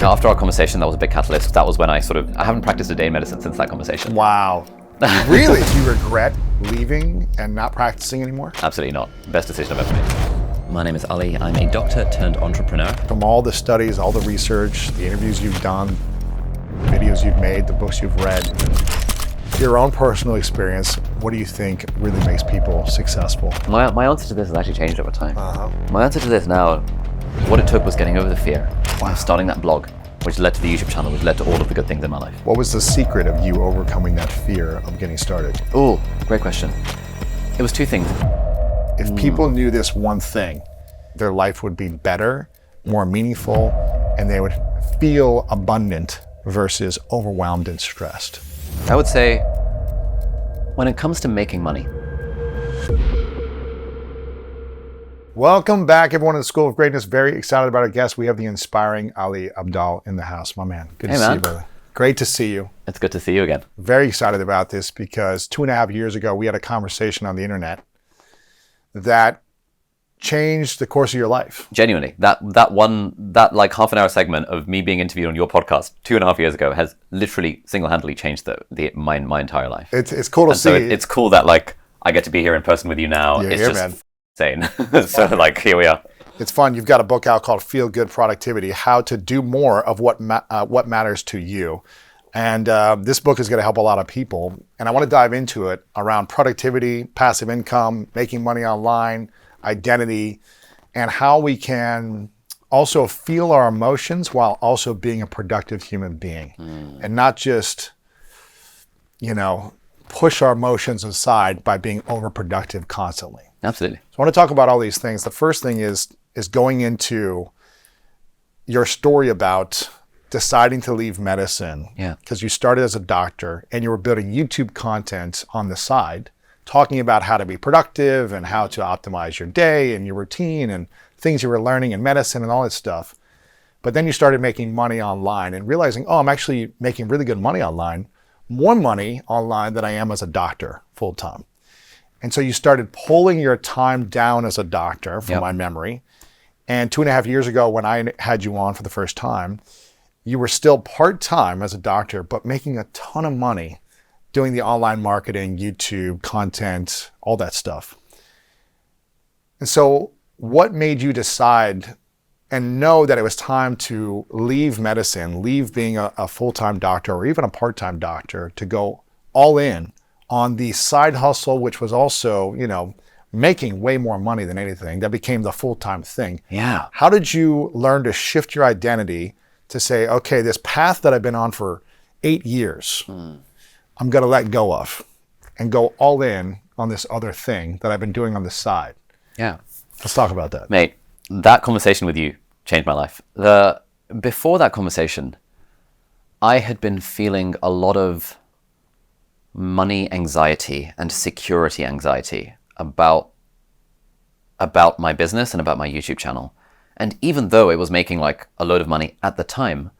After our conversation, that was a big catalyst. That was when I haven't practiced a day in medicine since that conversation. Wow. Really? Do you regret leaving and not practicing anymore? Absolutely not. Best decision I've ever made. My name is Ali. I'm a doctor turned entrepreneur. From all the studies, all the research, the interviews you've done, videos you've made, the books you've read, your own personal experience, what do you think really makes people successful? My answer to this has actually changed over time. My answer to this now, what it took was getting over the fear. Wow. Starting that blog, which led to the YouTube channel, which led to all of the good things in my life. What was the secret of you overcoming that fear of getting started? Oh, great question. It was two things. If people knew this one thing, their life would be better, more meaningful, and they would feel abundant versus overwhelmed and stressed. I would say, when it comes to making money. Welcome back, everyone, to the School of Greatness. Very excited about our guest. We have the inspiring Ali Abdaal in the house. My man, good to see you, brother. Great to see you. It's good to see you again. Very excited about this because 2.5 years ago, we had a conversation on the internet that changed the course of your life. Genuinely, that like half an hour segment of me being interviewed on your podcast 2.5 years ago has literally single-handedly changed my entire life. It's cool to see. So it's cool that like I get to be here in person with you now. You're it's here, just man. insane. So like here we are. It's fun. You've got a book out called Feel Good Productivity: How to Do More of What Matters to You. And this book is going to help a lot of people. And I want to dive into it around productivity, passive income, making money online, identity, and how we can also feel our emotions while also being a productive human being and not just, push our emotions aside by being overproductive constantly. Absolutely. So I want to talk about all these things. The first thing is going into your story about deciding to leave medicine. Yeah. Because you started as a doctor and you were building YouTube content on the side, talking about how to be productive and how to optimize your day and your routine and things you were learning in medicine and all that stuff. But then you started making money online and realizing, I'm actually making really good money online, more money online than I am as a doctor full time. And so you started pulling your time down as a doctor, from my memory. And 2.5 years ago, when I had you on for the first time, you were still part-time as a doctor, but making a ton of money doing the online marketing, YouTube, content, all that stuff. And so what made you decide and know that it was time to leave medicine, leave being a full-time doctor or even a part-time doctor to go all in on the side hustle, which was also, making way more money than anything, that became the full-time thing? Yeah. How did you learn to shift your identity to say, okay, this path that I've been on for 8 years, I'm going to let go of and go all in on this other thing that I've been doing on the side? Yeah. Let's talk about that. Mate, that conversation with you changed my life. Before that conversation, I had been feeling a lot of money anxiety and security anxiety about my business and about my YouTube channel. And even though it was making like a load of money at the time,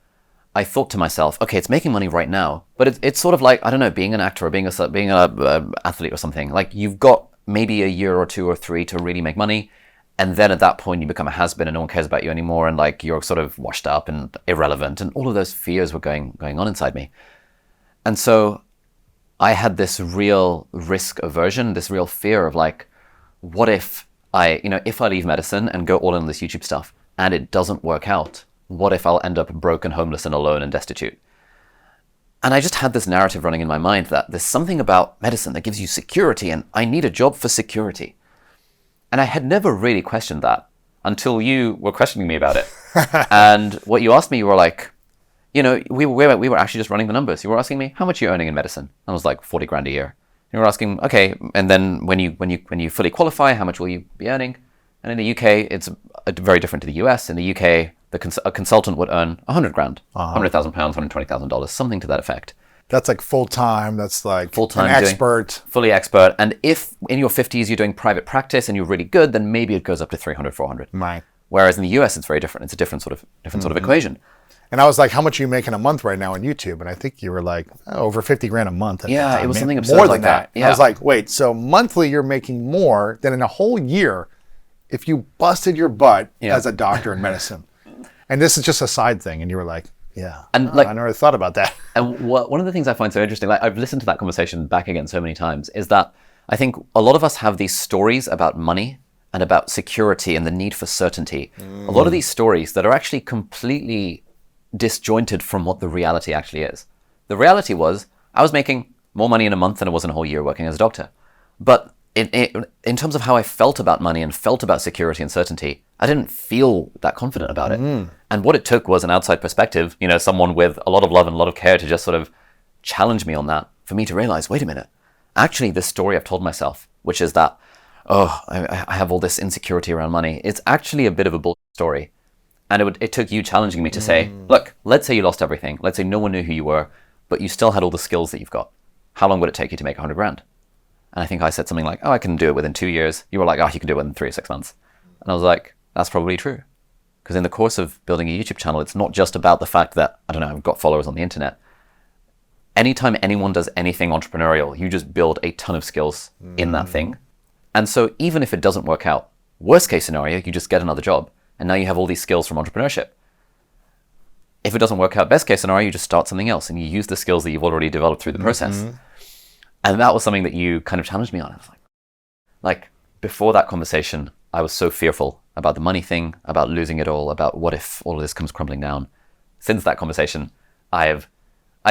I thought to myself, okay, it's making money right now, but it's sort of like, I don't know, being an actor or being an athlete or something. Like you've got maybe a year or 2 or 3 to really make money. And then at that point you become a has-been and no one cares about you anymore. And like you're sort of washed up and irrelevant. And all of those fears were going on inside me. And so I had this real risk aversion, this real fear of like, what if if I leave medicine and go all in on this YouTube stuff and it doesn't work out, what if I'll end up broke and homeless and alone and destitute? And I just had this narrative running in my mind that there's something about medicine that gives you security and I need a job for security. And I had never really questioned that until you were questioning me about it. And what you asked me, you were like, we were actually just running the numbers. You were asking me, how much are you earning in medicine? And I was like, 40 grand a year. You were asking, okay, and then when you fully qualify, how much will you be earning? And in the UK, it's very different to the US. In the UK, a consultant would earn 100 grand, 100,000 pounds, $120,000, something to that effect. That's like full-time. That's like full-time, an expert. Fully expert. And if in your 50s you're doing private practice and you're really good, then maybe it goes up to 300, 400. Right. Whereas in the US, it's very different. It's a different sort of equation. And I was like, how much are you making a month right now on YouTube? And I think you were like, over 50 grand a month. Yeah, it was something absurd more like than that. Yeah. I was like, wait, so monthly you're making more than in a whole year if you busted your butt as a doctor in medicine. And this is just a side thing. And you were like, yeah, And I never thought about that. And one of the things I find so interesting, like I've listened to that conversation back again so many times, is that I think a lot of us have these stories about money and about security and the need for certainty. A lot of these stories that are actually completely disjointed from what the reality actually is. The reality was I was making more money in a month than I was in a whole year working as a doctor. But in terms of how I felt about money and felt about security and certainty, I didn't feel that confident about it. And what it took was an outside perspective, someone with a lot of love and a lot of care to just sort of challenge me on that, for me to realize, wait a minute, actually this story I've told myself, which is that, I have all this insecurity around money, it's actually a bit of a bullshit story. And it took you challenging me to say, look, let's say you lost everything. Let's say no one knew who you were, but you still had all the skills that you've got. How long would it take you to make 100 grand? And I think I said something like, I can do it within 2 years. You were like, you can do it within 3 or 6 months. And I was like, that's probably true. Because in the course of building a YouTube channel, it's not just about the fact that, I've got followers on the internet. Anytime anyone does anything entrepreneurial, you just build a ton of skills in that thing. And so even if it doesn't work out, worst case scenario, you just get another job. And now you have all these skills from entrepreneurship. If it doesn't work out, best case scenario, you just start something else and you use the skills that you've already developed through the process. And that was something that you kind of challenged me on. I was like before that conversation, I was so fearful about the money thing, about losing it all, about what if all of this comes crumbling down. Since that conversation, I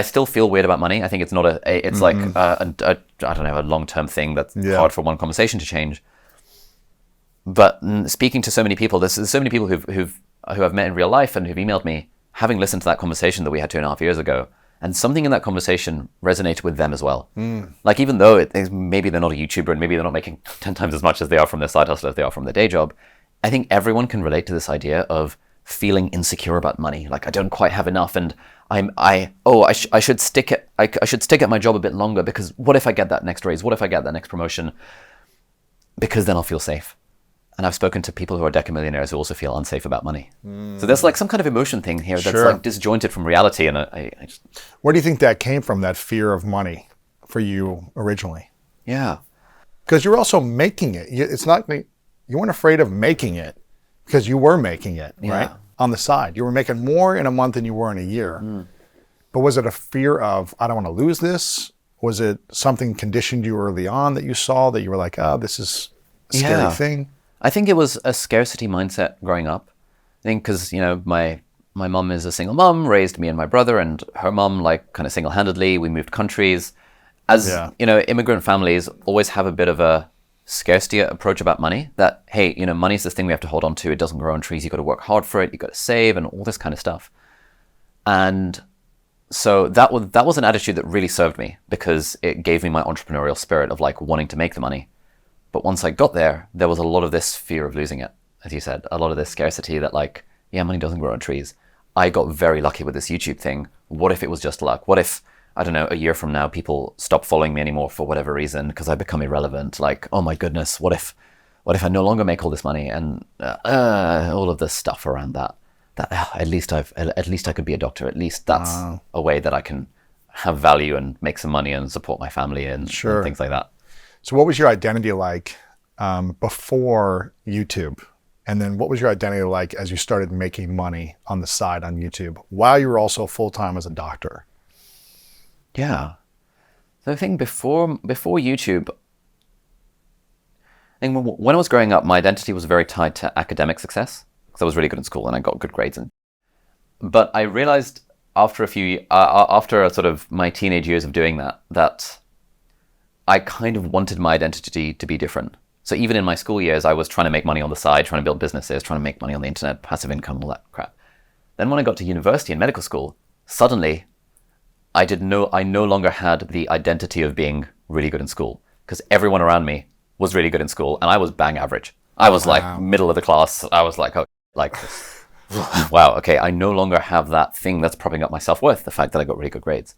still feel weird about money. I think it's not it's like a long-term thing that's hard for one conversation to change. But speaking to so many people, there's so many people who I've met in real life and who've emailed me, having listened to that conversation that we had 2.5 years ago, and something in that conversation resonated with them as well. Like even though maybe they're not a YouTuber and maybe they're not making 10 times as much as they are from their side hustle as they are from their day job, I think everyone can relate to this idea of feeling insecure about money. Like I don't quite have enough, and I should stick at my job a bit longer because what if I get that next raise? What if I get that next promotion? Because then I'll feel safe. And I've spoken to people who are decamillionaires who also feel unsafe about money. So there's like some kind of emotion thing here that's like disjointed from reality. And I just... Where do you think that came from, that fear of money for you originally? Yeah. Because you're also making it. It's not, you weren't afraid of making it because you were making it, right? On the side. You were making more in a month than you were in a year. But was it a fear of, I don't want to lose this? Was it something conditioned you early on that you saw that you were like, this is a scary thing? I think it was a scarcity mindset growing up. I think because, my mom is a single mom, raised me and my brother, and her mom, like, kind of single-handedly. We moved countries. As, immigrant families always have a bit of a scarcity approach about money, that, hey, money's this thing we have to hold on to. It doesn't grow on trees. You got to work hard for it. You got to save and all this kind of stuff. And so that was an attitude that really served me because it gave me my entrepreneurial spirit of like wanting to make the money. But once I got there was a lot of this fear of losing it, as you said, a lot of this scarcity that like, money doesn't grow on trees. I got very lucky with this YouTube thing. What if it was just luck? What if, a year from now, people stop following me anymore for whatever reason because I become irrelevant? Like, oh my goodness, what if I no longer make all this money and all of this stuff around that? At least I could be a doctor. At least that's a way that I can have value and make some money and support my family and things like that. So what was your identity like before YouTube? And then what was your identity like as you started making money on the side on YouTube while you were also full-time as a doctor? Yeah. So I think before YouTube, I think when I was growing up, my identity was very tied to academic success because I was really good in school and I got good grades. But I realized after after sort of my teenage years of doing that I kind of wanted my identity to be different. So even in my school years, I was trying to make money on the side, trying to build businesses, trying to make money on the internet, passive income, all that crap. Then when I got to university and medical school, suddenly I no longer had the identity of being really good in school because everyone around me was really good in school and I was bang average. I was like middle of the class. I was like, wow, okay, I no longer have that thing that's propping up my self-worth, the fact that I got really good grades.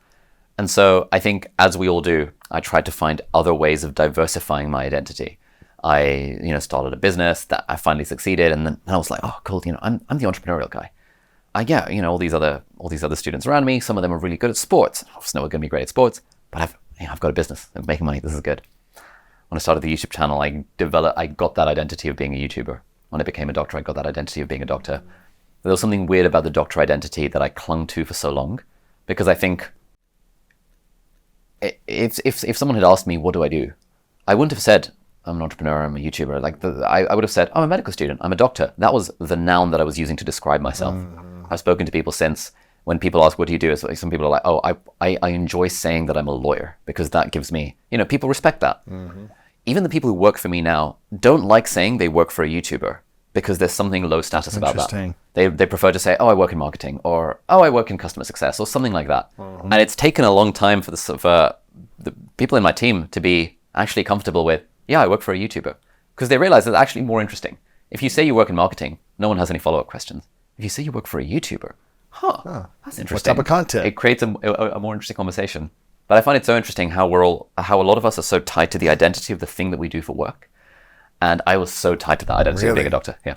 And so I think, as we all do, I tried to find other ways of diversifying my identity. I, started a business that I finally succeeded, and then I was like, oh, cool, I'm the entrepreneurial guy. All these other students around me, some of them are really good at sports. I was never going to be great at sports, but I've got a business. I'm making money. This is good. When I started the YouTube channel, I got that identity of being a YouTuber. When I became a doctor, I got that identity of being a doctor. there was something weird about the doctor identity that I clung to for so long, because I think if someone had asked me, what do I do? I wouldn't have said, I'm an entrepreneur, I'm a YouTuber. Like I would have said, I'm a medical student, I'm a doctor. That was the noun that I was using to describe myself. I've spoken to people since, when people ask, what do you do? It's like, some people are like, oh, I enjoy saying that I'm a lawyer, because that gives me, people respect that. Even the people who work for me now don't like saying they work for a YouTuber, because there's something low status about that. They prefer to say, oh, I work in marketing, or oh, I work in customer success, or something like that. And it's taken a long time for the people in my team to be actually comfortable with, yeah, I work for a YouTuber, because they realize it's actually more interesting. If you say you work in marketing, no one has any follow-up questions. If you say you work for a YouTuber, that's interesting. What type of content? It creates a more interesting conversation. But I find it so interesting how a lot of us are so tied to the identity of the thing that we do for work. And I was so tied to that identity of being a doctor. Yeah.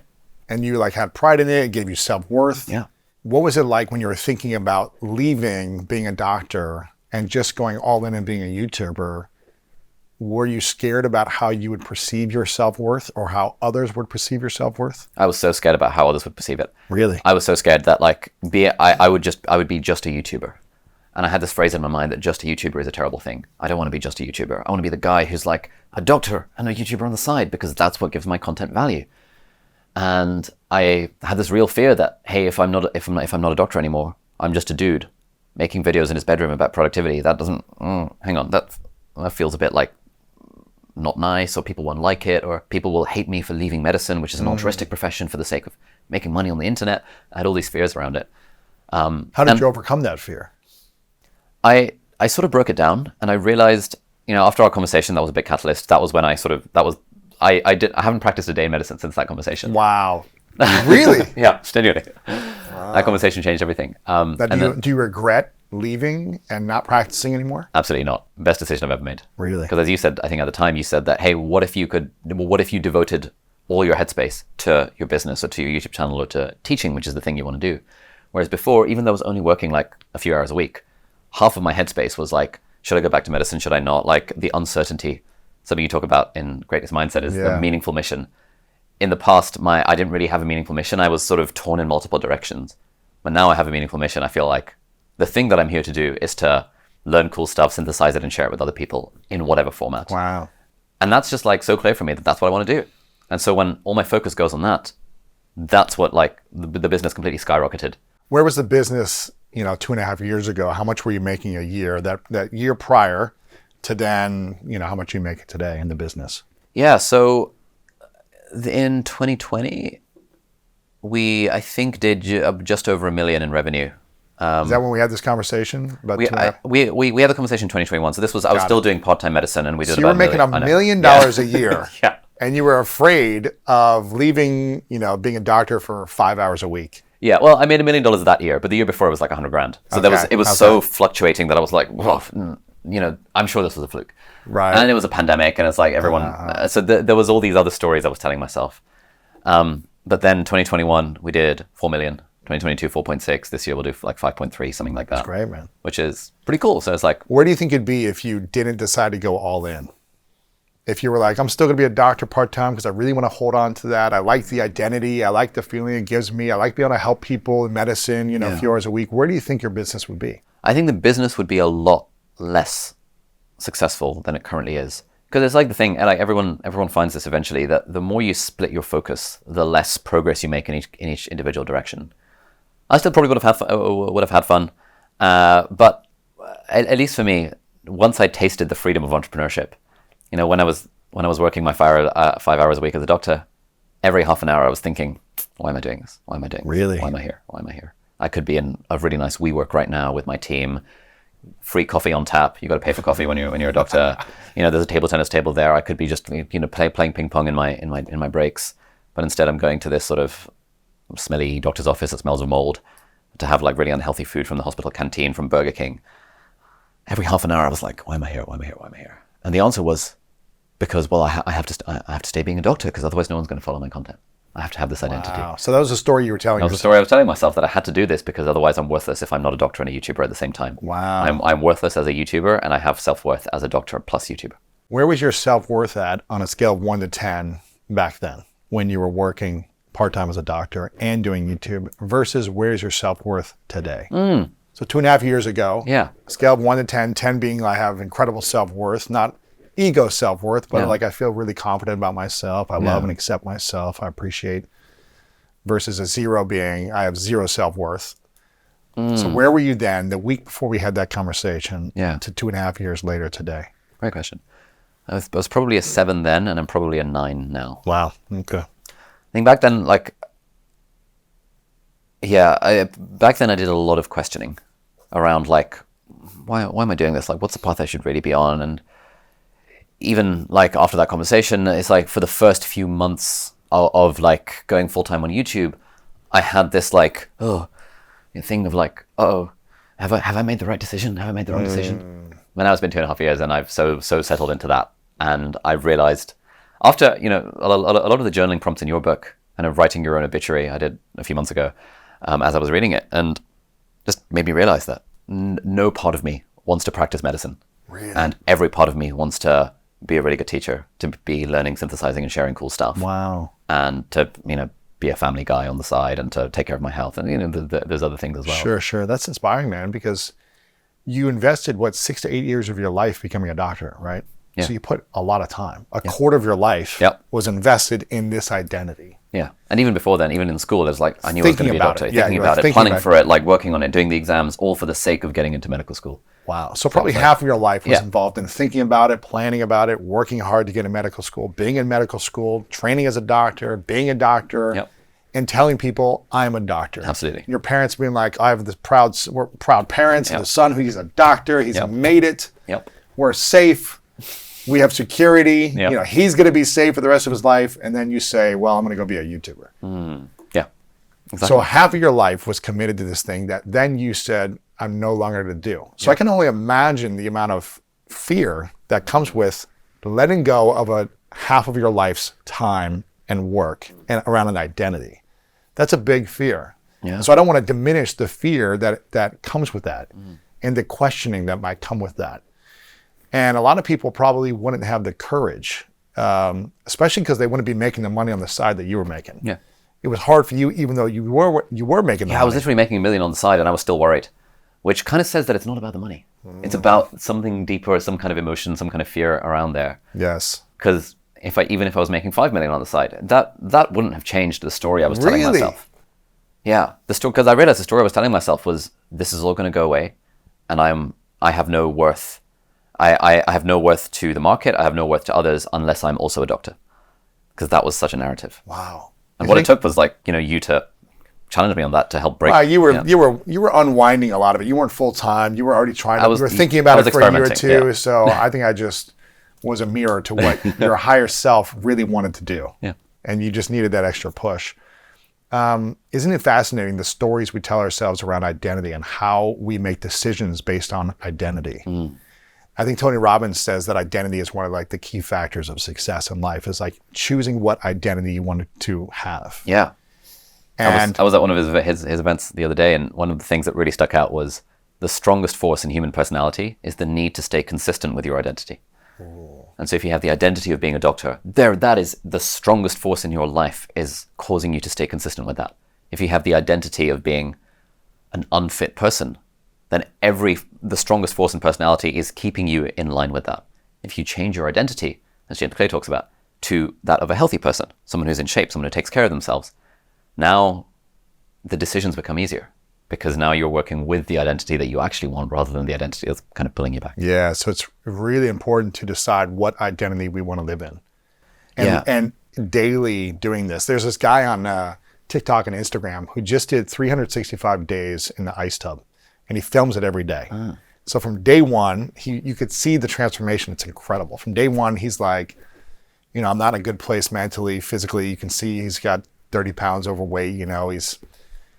And you had pride in it. It gave you self-worth. Yeah. What was it like when you were thinking about leaving being a doctor and just going all in and being a YouTuber? Were you scared about how you would perceive your self-worth, or how others would perceive your self-worth? I was so scared about how others would perceive it. Really? I was so scared that I would be just a YouTuber. And I had this phrase in my mind that just a YouTuber is a terrible thing. I don't want to be just a YouTuber. I want to be the guy who's like a doctor and a YouTuber on the side, because that's what gives my content value. And I had this real fear that, hey, if I'm not a doctor anymore, I'm just a dude making videos in his bedroom about productivity. That doesn't, hang on, that feels a bit like not nice, or people won't like it, or people will hate me for leaving medicine, which is an altruistic profession, for the sake of making money on the internet. I had all these fears around it. How did you overcome that fear? I sort of broke it down, and I realized, after our conversation, that was a big catalyst. That was when I haven't practiced a day in medicine since that conversation. Wow. Really? Yeah, genuinely. Wow. That conversation changed everything. Do you regret leaving and not practicing anymore? Absolutely not. Best decision I've ever made. Really? Because as you said, I think at the time you said that, hey, what if you devoted all your headspace to your business, or to your YouTube channel, or to teaching, which is the thing you want to do? Whereas before, even though I was only working like a few hours a week, half of my headspace was like, should I go back to medicine? Should I not? Like the uncertainty. Something you talk about in Greatness Mindset is the meaningful mission. In the past, I didn't really have a meaningful mission. I was sort of torn in multiple directions. But now I have a meaningful mission. I feel like the thing that I'm here to do is to learn cool stuff, synthesize it, and share it with other people in whatever format. Wow. And that's just like so clear for me that that's what I want to do. And so when all my focus goes on that, that's what the business completely skyrocketed. Where was the business, 2.5 years ago? How much were you making a year that year prior to then, how much you make today in the business? Yeah. So in 2020, we, I think, did just over $1 million in revenue. Is that when we had this conversation? We had the conversation in 2021. So this was, I was still doing part-time medicine, and we did so about $1 million. $1 million a year. Yeah. And you were afraid of leaving, being a doctor for 5 hours a week. Yeah, well, I made $1 million that year, but the year before it was like $100,000. So it was so fluctuating that I was like, well, I'm sure this was a fluke. Right. And it was a pandemic, and it's like everyone. So there was all these other stories I was telling myself. But then 2021 we did 4 million. 2022 4.6. This year we'll do like 5.3, something like that. That's great, man. Which is pretty cool. So it's like, where do you think it'd be if you didn't decide to go all in? If you were like, I'm still going to be a doctor part-time because I really want to hold on to that. I like the identity. I like the feeling it gives me. I like being able to help people in medicine, a few hours a week. Where do you think your business would be? I think the business would be a lot less successful than it currently is. Because it's like the thing, and like everyone finds this eventually, that the more you split your focus, the less progress you make in each individual direction. I still probably would have had fun. But at least for me, once I tasted the freedom of entrepreneurship, when I was working my 5 hours a week as a doctor, every half an hour I was thinking, why am I doing this? Why am I doing this? Really? Why am I here? Why am I here? I could be in a really nice WeWork right now with my team, free coffee on tap. You got to pay for coffee when you're a doctor. There's a table tennis table there. I could be just playing ping pong in my breaks, but instead I'm going to this sort of smelly doctor's office that smells of mold to have like really unhealthy food from the hospital canteen from Burger King. Every half an hour I was like, why am I here? Why am I here? Why am I here? And the answer was, because, well, I have to stay being a doctor, because otherwise no one's going to follow my content. I have to have this identity. Wow. So that was a story you were telling yourself. That was a story I was telling myself, that I had to do this because otherwise I'm worthless if I'm not a doctor and a YouTuber at the same time. Wow. I'm worthless as a YouTuber, and I have self-worth as a doctor plus YouTuber. Where was your self-worth at on a scale of 1 to 10 back then when you were working part-time as a doctor and doing YouTube versus where's your self-worth today? So 2.5 years ago, Yeah. scale of 1 to 10, 10 being I have incredible self-worth, not ego self-worth, but Yeah. like I feel really confident about myself. I love and accept myself. I appreciate. Versus a 0 being I have 0 self-worth. So where were you then, the week before we had that conversation, to 2.5 years later today? Great question. I was probably a 7 then, and I'm probably a 9 now. Wow. Okay. I think back then, like, back then I did a lot of questioning around, like, why am I doing this? Like, what's the path I should really be on? And even, like, after that conversation, it's like for the first few months of like, going full-time on YouTube, I had this, like, thing of, like, have I made the right decision? Have I made the wrong decision? But now it's been 2.5 years, and I've so settled into that. And I've realized after, a lot of the journaling prompts in your book and of writing your own obituary I did a few months ago, as I was reading it, and just made me realize that no part of me wants to practice medicine. Really? And every part of me wants to be a really good teacher, to be learning, synthesizing, and sharing cool stuff. Wow. And to, be a family guy on the side, and to take care of my health. And, there's other things as well. Sure. That's inspiring, man, because you invested, 6 to 8 years of your life becoming a doctor, right? Yeah. So you put a lot of time. A quarter of your life was invested in this identity. Yeah. And even before then, even in school, there's like, I knew I was going to be a doctor. Yeah, thinking about it, planning for it, like working on it, doing the exams, all for the sake of getting into medical school. Wow. So probably half of your life was involved in thinking about it, planning about it, working hard to get in medical school, being in medical school, training as a doctor, being a doctor, and telling people, I'm a doctor. Absolutely. Your parents being like, I have this we're proud parents, and a son who's a doctor, he's made it. Yep. We're safe. We have security. Yep. He's going to be safe for the rest of his life. And then you say, well, I'm going to go be a YouTuber. Yeah. Exactly. So half of your life was committed to this thing that then you said, I'm no longer to do. So I can only imagine the amount of fear that comes with letting go of a half of your life's time and work and around an identity. That's a big fear. Yeah. So I don't want to diminish the fear that comes with that and the questioning that might come with that. And a lot of people probably wouldn't have the courage, especially because they wouldn't be making the money on the side that you were making. Yeah. It was hard for you, even though you were making the money. I was literally making $1 million on the side, and I was still worried, which kind of says that it's not about the money. It's about something deeper, some kind of emotion, some kind of fear around there. Yes. Because even if I was making $5 million on the side, that wouldn't have changed the story I was telling myself. Yeah, because I realized the story I was telling myself was, this is all going to go away, and I have no worth. I have no worth to the market. I have no worth to others unless I'm also a doctor, because that was such a narrative. Wow. And what it took was you to challenge me on that to help break. Wow, you were unwinding a lot of it. You weren't full time. You were already trying. You were thinking about it for a year or two. Yeah. So I think I just was a mirror to what your higher self really wanted to do. Yeah. And you just needed that extra push. Isn't it fascinating, the stories we tell ourselves around identity and how we make decisions based on identity? I think Tony Robbins says that identity is one of the key factors of success in life, is choosing what identity you want to have. Yeah. And I was at one of his events the other day, and one of the things that really stuck out was the strongest force in human personality is the need to stay consistent with your identity. And so if you have the identity of being a doctor, that is the strongest force in your life, is causing you to stay consistent with that. If you have the identity of being an unfit person, then the strongest force in personality is keeping you in line with that. If you change your identity, as James Clear talks about, to that of a healthy person, someone who's in shape, someone who takes care of themselves, now the decisions become easier, because now you're working with the identity that you actually want rather than the identity that's kind of pulling you back. Yeah, so it's really important to decide what identity we want to live in. And daily doing this. There's this guy on TikTok and Instagram who just did 365 days in the ice tub, and he films it every day. So from day one, you could see the transformation. It's incredible. From day one, he's like, I'm not in a good place mentally, physically. You can see he's got 30 pounds overweight.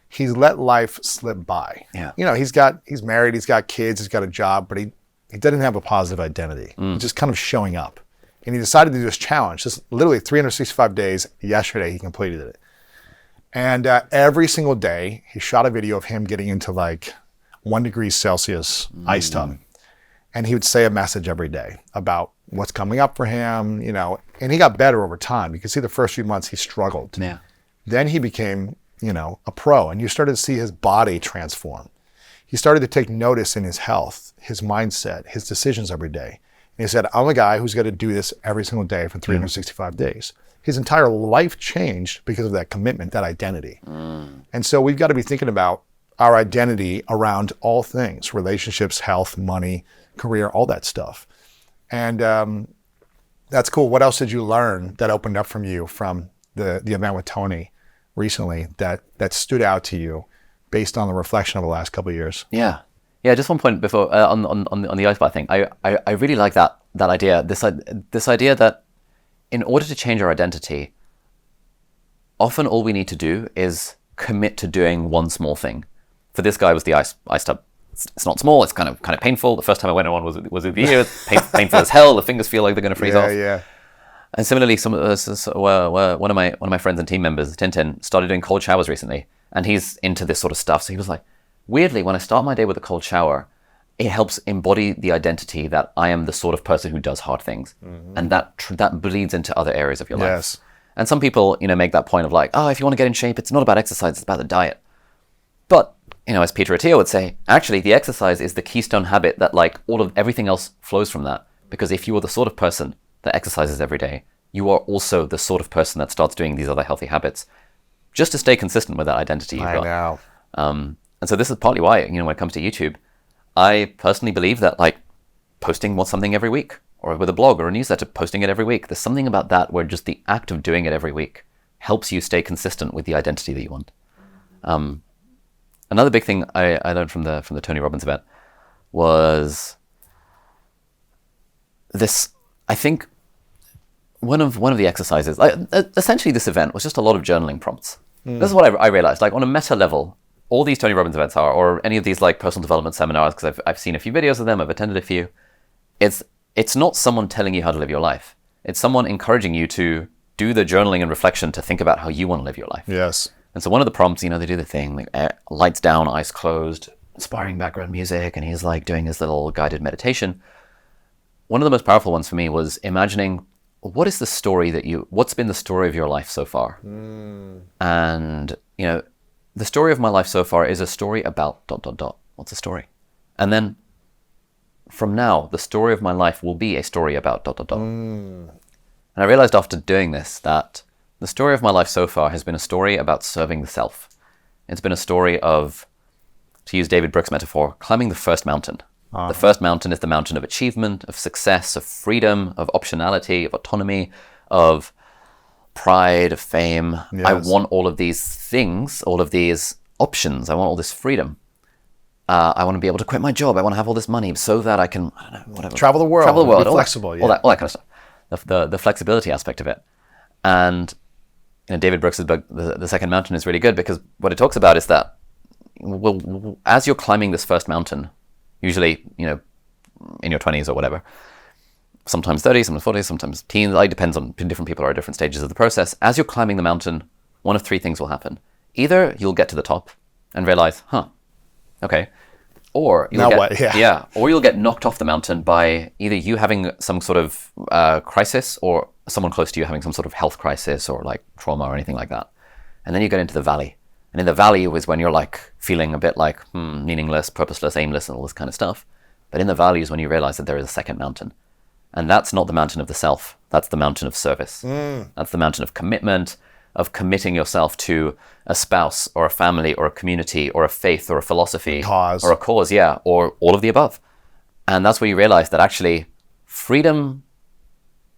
He's let life slip by. Yeah. He's married, he's got kids, he's got a job, but he doesn't have a positive identity. He's just kind of showing up. And he decided to do this challenge, just literally 365 days. Yesterday, he completed it. And every single day, he shot a video of him getting into 1 degree Celsius ice tub. And he would say a message every day about what's coming up for him, and he got better over time. You can see the first few months he struggled. Yeah. Then he became, a pro, and you started to see his body transform. He started to take notice in his health, his mindset, his decisions every day. And he said, I'm a guy who's going to do this every single day for 365 days. His entire life changed because of that commitment, that identity. And so we've got to be thinking about our identity around all things, relationships, health, money, career, all that stuff. And that's cool. What else did you learn that opened up from you from the event with Tony recently that stood out to you based on the reflection of the last couple of years? Yeah. Just one point before on the ice bar thing. I really like that idea. This idea that in order to change our identity, often all we need to do is commit to doing one small thing. For this guy, it was the ice tub. It's not small. It's kind of painful. The first time I went on was with you. It's painful as hell. The fingers feel like they're going to freeze off. Yeah. And similarly, one of my friends and team members, Tintin, started doing cold showers recently, and he's into this sort of stuff. So he was like, weirdly, when I start my day with a cold shower, it helps embody the identity that I am the sort of person who does hard things, and that bleeds into other areas of your life. Yes. And some people, make that point of like, if you want to get in shape, it's not about exercise, it's about the diet. But as Peter Attia would say, actually, the exercise is the keystone habit that everything else flows from that. Because if you are the sort of person that exercises every day, you are also the sort of person that starts doing these other healthy habits, just to stay consistent with that identity you've got. I know. And so this is partly why, when it comes to YouTube, I personally believe that posting something every week, or with a blog or a newsletter, posting it every week, there's something about that where just the act of doing it every week helps you stay consistent with the identity that you want. Another big thing I learned from the Tony Robbins event was this. I think one of the exercises, essentially this event was just a lot of journaling prompts. This is what I realized. On a meta level, all these Tony Robbins events are, or any of these personal development seminars, because I've seen a few videos of them, I've attended a few. It's not someone telling you how to live your life. It's someone encouraging you to do the journaling and reflection to think about how you want to live your life. Yes. And so one of the prompts, they do the thing, lights down, eyes closed, inspiring background music, and he's doing his little guided meditation. One of the most powerful ones for me was imagining what's been the story of your life so far? And, the story of my life so far is a story about ... What's the story? And then from now, the story of my life will be a story about ... And I realized after doing this that the story of my life so far has been a story about serving the self. It's been a story of, to use David Brooks' metaphor, climbing the first mountain. The first mountain is the mountain of achievement, of success, of freedom, of optionality, of autonomy, of pride, of fame. Yes. I want all of these things, all of these options. I want all this freedom. I want to be able to quit my job. I want to have all this money so that I can, whatever. Travel the world. Be flexible. All that kind of stuff. The flexibility aspect of it. And David Brooks' book, The Second Mountain, is really good because what it talks about is that as you're climbing this first mountain, usually, in your 20s or whatever, sometimes 30s, sometimes 40s, sometimes teens, it depends on different people are at different stages of the process. As you're climbing the mountain, one of three things will happen. Either you'll get to the top and realize, okay. Or you'll get knocked off the mountain by either you having some sort of crisis or someone close to you having some sort of health crisis or trauma or anything like that. And then you get into the valley. And in the valley is when you're feeling a bit meaningless, purposeless, aimless, and all this kind of stuff. But in the valley is when you realize that there is a second mountain. And that's not the mountain of the self. That's the mountain of service. That's the mountain of commitment, of committing yourself to a spouse or a family or a community or a faith or a philosophy. Or a cause, or all of the above. And that's where you realize that actually freedom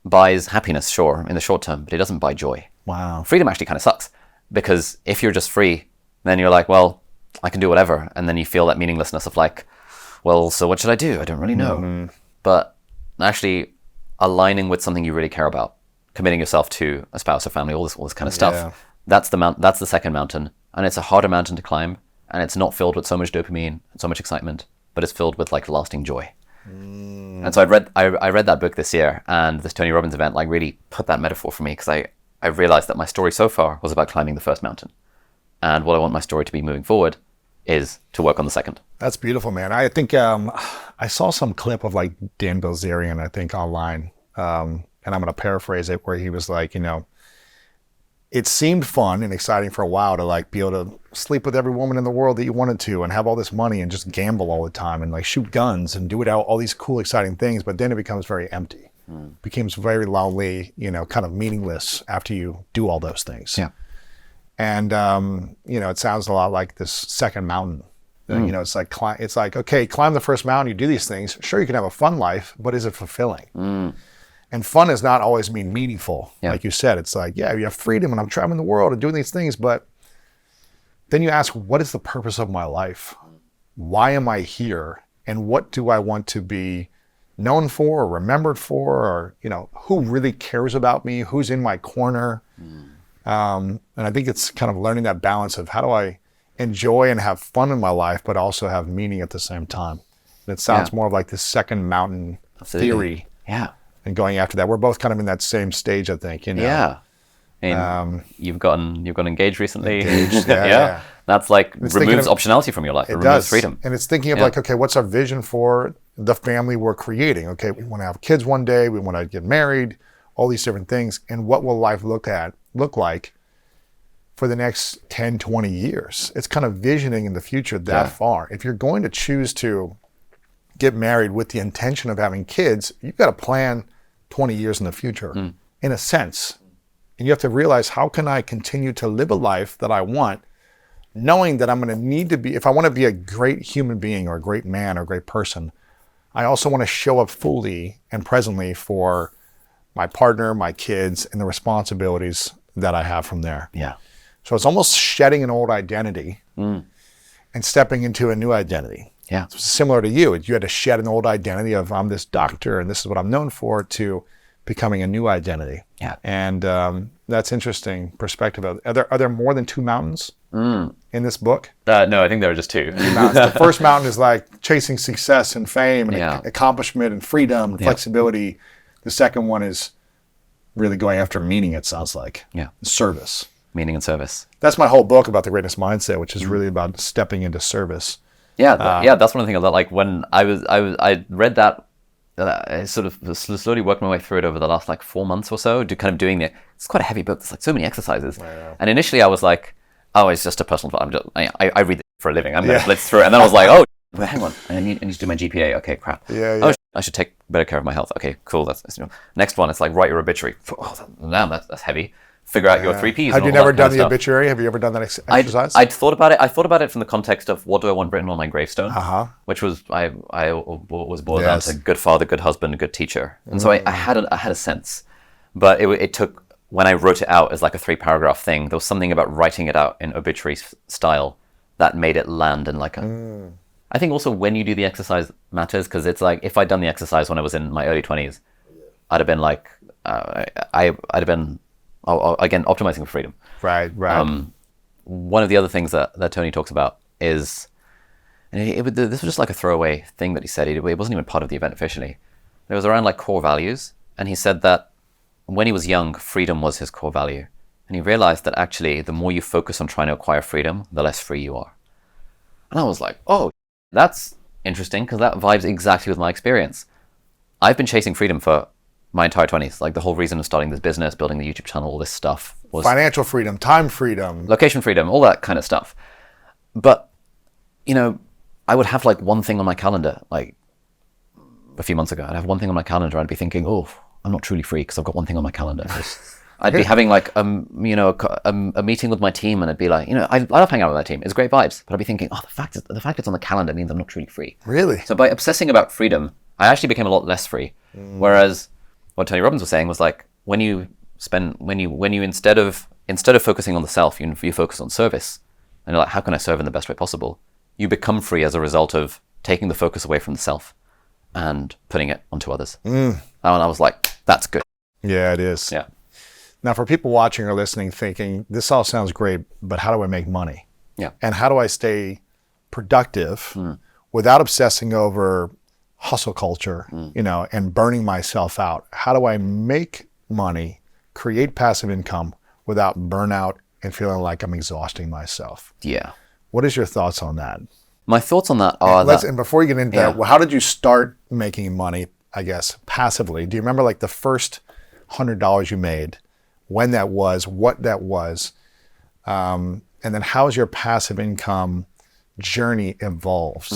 buys happiness, sure, in the short term, but it doesn't buy joy. Wow. Freedom actually kind of sucks because if you're just free, then you're like, well, I can do whatever. And then you feel that meaninglessness of well, so what should I do? I don't really know. But actually aligning with something you really care about, committing yourself to a spouse or family, all this kind of stuff. That's the second mountain, and it's a harder mountain to climb, and it's not filled with so much dopamine and so much excitement, but it's filled with lasting joy. And so I read that book this year, and this Tony Robbins event really put that metaphor for me because I realized that my story so far was about climbing the first mountain, and what I want my story to be moving forward is to work on the second. That's beautiful, man. I think I saw some clip of Dan Bilzerian, I think, online, and I'm going to paraphrase it, where he was it seemed fun and exciting for a while to like be able to sleep with every woman in the world that you wanted to and have all this money and just gamble all the time and like shoot guns and do it all these cool, exciting things. But then it becomes very empty. Becomes very loudly, kind of meaningless after you do all those things. Yeah. And, it sounds a lot like this second mountain. It's like, okay, climb the first mountain, you do these things. Sure, you can have a fun life, but is it fulfilling? And fun does not always mean meaningful. Yeah. Like you said, it's like, yeah, you have freedom and I'm traveling the world and doing these things. But then you ask, what is the purpose of my life? Why am I here? And what do I want to be known for or remembered for? Or, who really cares about me? Who's in my corner? And I think it's kind of learning that balance of how do I enjoy and have fun in my life, but also have meaning at the same time. And it sounds more of like this second mountain theory. Yeah. And going after that, we're both kind of in that same stage, I think. Yeah. And you've gotten engaged recently. Engaged, yeah. That's like removes optionality from your life. It removes freedom. And it's thinking of like, okay, what's our vision for the family we're creating? Okay, we want to have kids one day. We want to get married. All these different things. And what will life look like for the next 10, 20 years? It's kind of visioning in the future that far. If you're going to choose to get married with the intention of having kids, you've got to plan 20 years in the future, in a sense. And you have to realize, how can I continue to live a life that I want, knowing that I'm going to need to be, if I want to be a great human being or a great man or a great person, I also want to show up fully and presently for my partner, my kids, and the responsibilities that I have from there. Yeah. So it's almost shedding an old identity and stepping into a new identity. Yeah. It's similar to you. You had to shed an old identity of I'm this doctor and this is what I'm known for, to becoming a new identity. Yeah. And that's interesting perspective. Are there more than two mountains in this book? No, I think there are just two. The first mountain is like chasing success and fame and accomplishment and freedom and flexibility. The second one is really going after meaning, it sounds like. Yeah. Service. Meaning and service. That's my whole book about the greatness mindset, which is really about stepping into service. Yeah, that's one of the things that, like, when I read that, I sort of slowly worked my way through it over the last 4 months or so, it's quite a heavy book. There's like so many exercises. And initially I was like, oh, it's just a personal, I read it for a living. I'm going to blitz through it. And then I was like, oh, well, hang on, I need to do my GPA. Okay, crap. Oh, I should take better care of my health. Okay, cool. That's next one. It's like, write your obituary. Oh, damn, that's heavy. Figure out your 3 Ps. Have you never done the obituary? Have you ever done that exercise? I'd thought about it. I thought about it from the context of what do I want written on my gravestone, which was I was boiled down to good father, good husband, good teacher, and so I had a sense, but it took, when I wrote it out as like a 3-paragraph thing, there was something about writing it out in obituary style that made it land in like a. I think also when you do the exercise matters, because it's like, if I'd done the exercise when I was in my early 20s, I'd have been like I'd have been. Again, optimizing for freedom. Right. One of the other things that Tony talks about is, and this was just like a throwaway thing that he said. It wasn't even part of the event officially. It was around like core values, and he said that when he was young, freedom was his core value, and he realized that actually, the more you focus on trying to acquire freedom, the less free you are. And I was like, oh, that's interesting, because that vibes exactly with my experience. I've been chasing freedom for my entire 20s. Like, the whole reason of starting this business, building the YouTube channel, all this stuff was financial freedom, time freedom, location freedom, all that kind of stuff. But, I would have like one thing on my calendar, like a few months ago, I'd have one thing on my calendar. I'd be thinking, oh, I'm not truly free because I've got one thing on my calendar. I'd be having like, a meeting with my team, and I'd be like, I love hanging out with my team. It's great vibes. But I'd be thinking, oh, the fact it's on the calendar means I'm not truly free. Really? So by obsessing about freedom, I actually became a lot less free. Whereas what Tony Robbins was saying was like, when you instead of focusing on the self, you focus on service, and you're like, how can I serve in the best way possible? You become free as a result of taking the focus away from the self and putting it onto others. And I was like, that's good. Yeah, it is. Yeah. Now, for people watching or listening, thinking, this all sounds great, but how do I make money? Yeah. And how do I stay productive without obsessing over hustle culture, and burning myself out? How do I make money, create passive income without burnout and feeling like I'm exhausting myself? Yeah. What is your thoughts on that? My thoughts on that are and before you get into that, well, how did you start making money, I guess, passively? Do you remember like the first $100 you made? when that was, what that was, and then how's your passive income journey evolved?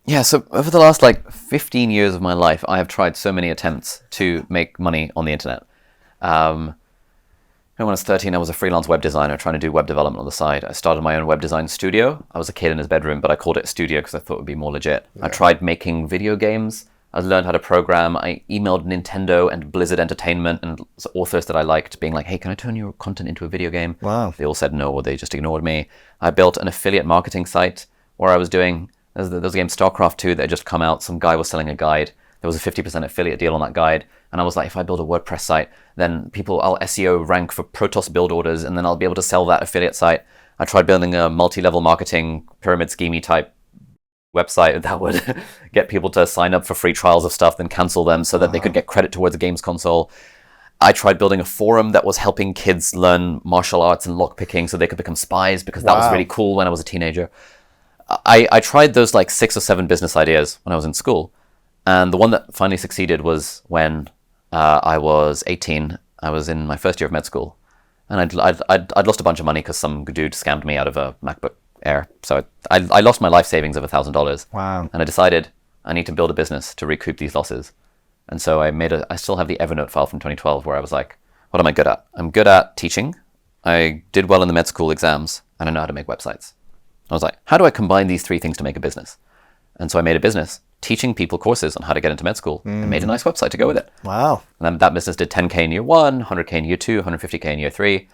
Yeah, so over the last 15 years of my life, I have tried so many attempts to make money on the internet. When I was 13, I was a freelance web designer trying to do web development on the side. I started my own web design studio. I was a kid in his bedroom, but I called it a studio because I thought it would be more legit. Yeah. I tried making video games. I learned how to program. I emailed Nintendo and Blizzard Entertainment and authors that I liked, being like, hey, can I turn your content into a video game? Wow. They all said no, or they just ignored me. I built an affiliate marketing site where I was doing, there was a game StarCraft 2 that had just come out. Some guy was selling a guide. There was a 50% affiliate deal on that guide. And I was like, if I build a WordPress site, then I'll SEO rank for Protoss build orders, and then I'll be able to sell that affiliate site. I tried building a multi-level marketing pyramid scheme type website that would get people to sign up for free trials of stuff, then cancel them so that they could get credit towards a games console. I tried building a forum that was helping kids learn martial arts and lockpicking so they could become spies, because that was really cool when I was a teenager. I tried those 6 or 7 business ideas when I was in school. And the one that finally succeeded was when I was 18. I was in my first year of med school. And I'd lost a bunch of money because some dude scammed me out of a MacBook Air. So I lost my life savings of $1,000. Wow. And I decided I need to build a business to recoup these losses. And so I still have the Evernote file from 2012 where I was like, what am I good at? I'm good at teaching. I did well in the med school exams, and I know how to make websites. I was like, how do I combine these 3 things to make a business? And so I made a business teaching people courses on how to get into med school and made a nice website to go with it. Wow. And then that business did 10K in year 1, 100K in year 2, 150K in year 3.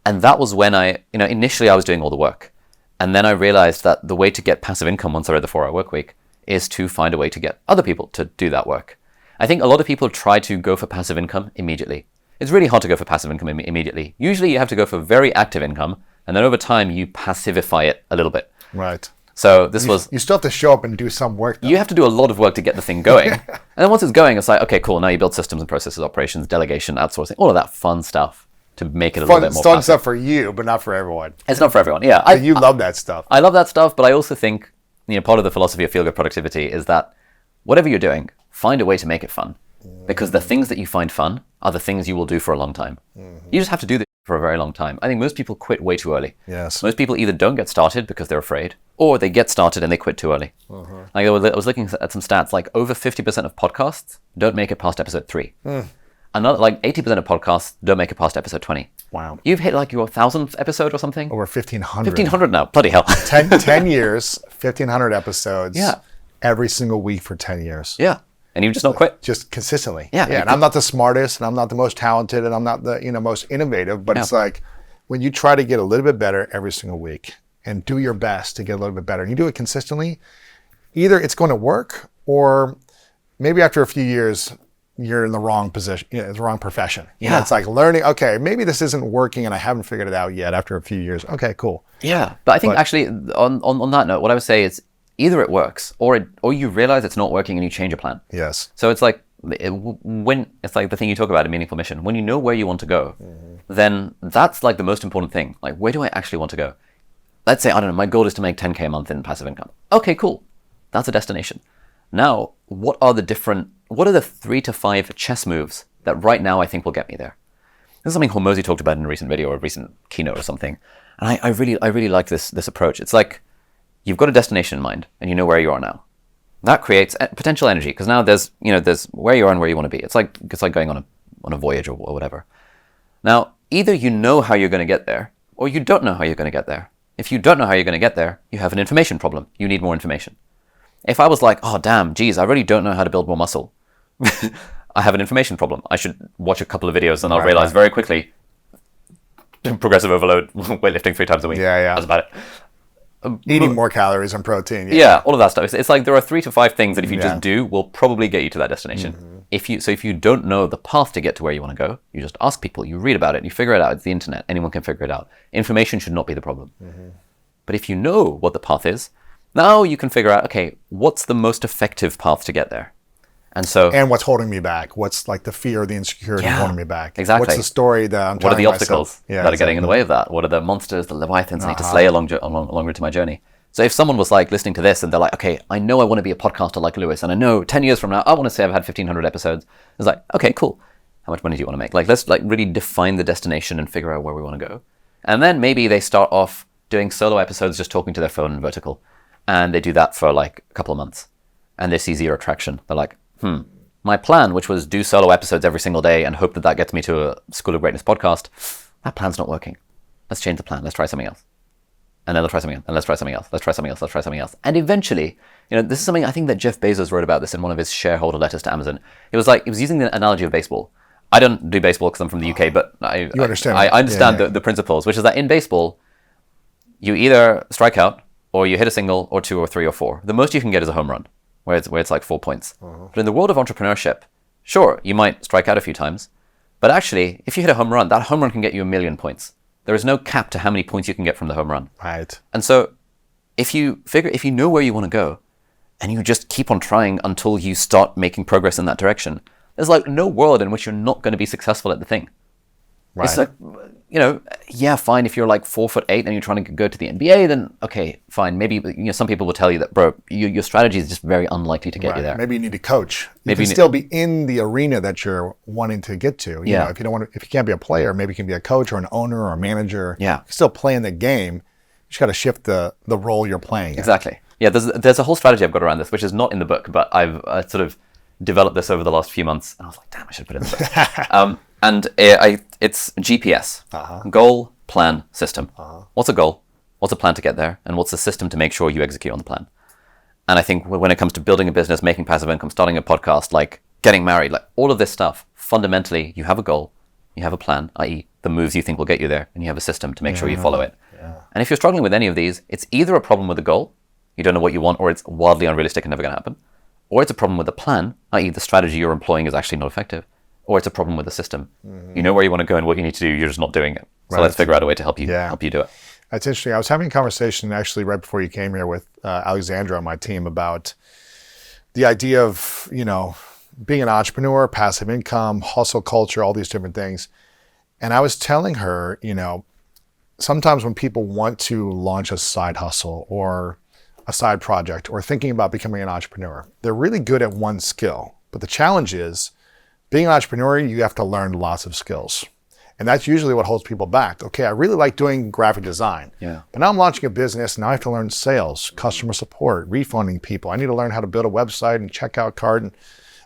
And that was when initially I was doing all the work. And then I realized that the way to get passive income once I read the 4-Hour Workweek is to find a way to get other people to do that work. I think a lot of people try to go for passive income immediately. It's really hard to go for passive income immediately. Usually you have to go for very active income, and then over time you passivify it a little bit. Right. So you still have to show up and do some work, though. You have to do a lot of work to get the thing going. And then once it's going, it's like, okay, cool. Now you build systems and processes, operations, delegation, outsourcing, all of that fun stuff to make it a little bit more fun passive. stuff for you, but not for everyone. It's not for everyone. Yeah. You love that stuff. I love that stuff, but I also think, part of the philosophy of feel-good productivity is that whatever you're doing, find a way to make it fun. Because the things that you find fun are the things you will do for a long time. You just have to do this for a very long time. I think most people quit way too early. Yes. Most people either don't get started because they're afraid, or they get started and they quit too early. I was looking at some stats, over 50% of podcasts don't make it past episode 3. Another 80% of podcasts don't make it past episode 20. Wow. You've hit your 1,000th episode or something? Over 1,500. 1,500 now. Bloody hell. 10 years, 1,500 episodes. Yeah. Every single week for 10 years. Yeah. And you've just not quit. Just consistently. Yeah. And I'm not the smartest, and I'm not the most talented, and I'm not the most innovative, but it's when you try to get a little bit better every single week and do your best to get a little bit better, and you do it consistently, either it's going to work, or maybe after a few years, you're in the wrong position, the wrong profession. Yeah. It's like learning, okay, maybe this isn't working and I haven't figured it out yet after a few years. Okay, cool. Yeah. But I think actually on that note, what I would say is either it works or you realize it's not working and you change your plan. Yes. So it's when it's the thing you talk about in Meaningful Mission, when you know where you want to go, then that's the most important thing. Where do I actually want to go? Let's say, I don't know, my goal is to make 10K a month in passive income. Okay, cool. That's a destination. Now, what are the 3 to 5 chess moves that right now I think will get me there? This is something Hormozi talked about in a recent video or a recent keynote or something. And I really like this approach. It's you've got a destination in mind and you know where you are now. That creates potential energy, because now there's where you are and where you want to be. It's like going on a voyage or whatever. Now, either you know how you're going to get there or you don't know how you're going to get there. If you don't know how you're going to get there, you have an information problem. You need more information. If I was oh damn, geez, I really don't know how to build more muscle. I have an information problem. I should watch a couple of videos and I'll realize very quickly, progressive overload, weightlifting 3 times a week. Yeah. That's about it. Eating more calories and protein. Yeah, all of that stuff. It's there are 3 to 5 things that if you just do will probably get you to that destination. If you don't know the path to get to where you want to go, you just ask people, you read about it, and you figure it out. It's the internet. Anyone can figure it out. Information should not be the problem. But if you know what the path is, now you can figure out, okay, what's the most effective path to get there? And what's holding me back? What's the fear or the insecurity holding me back? Exactly. What's the story that I'm telling myself? What are the obstacles that are getting in the way of that? What are the monsters, the leviathans I need to slay along route to my journey? So if someone was listening to this and they're okay, I know I want to be a podcaster like Lewis, and I know 10 years from now I want to say I've had 1,500 episodes. It's okay, cool. How much money do you want to make? Like, let's like really define the destination and figure out where we want to go. And then maybe they start off doing solo episodes, just talking to their phone in vertical. And they do that for like a couple of months. And they see zero traction. They're like, my plan, which was do solo episodes every single day and hope that that gets me to a School of Greatness podcast, that plan's not working. Let's change the plan. Let's try something else. And then let's try something else. And let's try something else. Let's try something else. Let's try something else. And eventually, this is something I think that Jeff Bezos wrote about this in one of his shareholder letters to Amazon. He was using the analogy of baseball. I don't do baseball because I'm from the UK, but I understand the principles, which is that in baseball, you either strike out or you hit a single or 2 or 3 or 4. The most you can get is a home run, where it's like 4 points. But in the world of entrepreneurship, sure, you might strike out a few times, but actually, if you hit a home run, that home run can get you 1,000,000 points. There is no cap to how many points you can get from the home run. Right. And so if you know where you want to go and you just keep on trying until you start making progress in that direction, there's like no world in which you're not going to be successful at the thing. Right. It's like, yeah, fine. If you're like 4'8" and you're trying to go to the NBA, then okay, fine. Maybe some people will tell you that, bro, your strategy is just very unlikely to get you there. Maybe you need a coach. You can still be in the arena that you're wanting to get to. You know, if you can't be a player, maybe you can be a coach or an owner or a manager. Yeah. You can still play in the game. You just got to shift the role you're playing. Exactly. Yeah. There's a whole strategy I've got around this, which is not in the book, but I've sort of developed this over the last few months, and I was like, damn, I should put it in the book. And it's GPS, goal, plan, system. What's a goal? What's a plan to get there? And what's the system to make sure you execute on the plan? And I think when it comes to building a business, making passive income, starting a podcast, like getting married, like all of this stuff, fundamentally, you have a goal, you have a plan, i.e. the moves you think will get you there, and you have a system to make sure you follow it. Yeah. And if you're struggling with any of these, it's either a problem with the goal, you don't know what you want, or it's wildly unrealistic and never going to happen, or it's a problem with the plan, i.e. the strategy you're employing is actually not effective, or it's a problem with the system. You know where you want to go and what you need to do, you're just not doing it. So let's figure out a way to help you do it. That's interesting. I was having a conversation actually right before you came here with Alexandra on my team about the idea of, being an entrepreneur, passive income, hustle culture, all these different things. And I was telling her, sometimes when people want to launch a side hustle or a side project or thinking about becoming an entrepreneur, they're really good at one skill. But the challenge is, being an entrepreneur, you have to learn lots of skills. And that's usually what holds people back. Okay, I really like doing graphic design. Yeah. But now I'm launching a business. Now I have to learn sales, customer support, refunding people. I need to learn how to build a website and checkout card and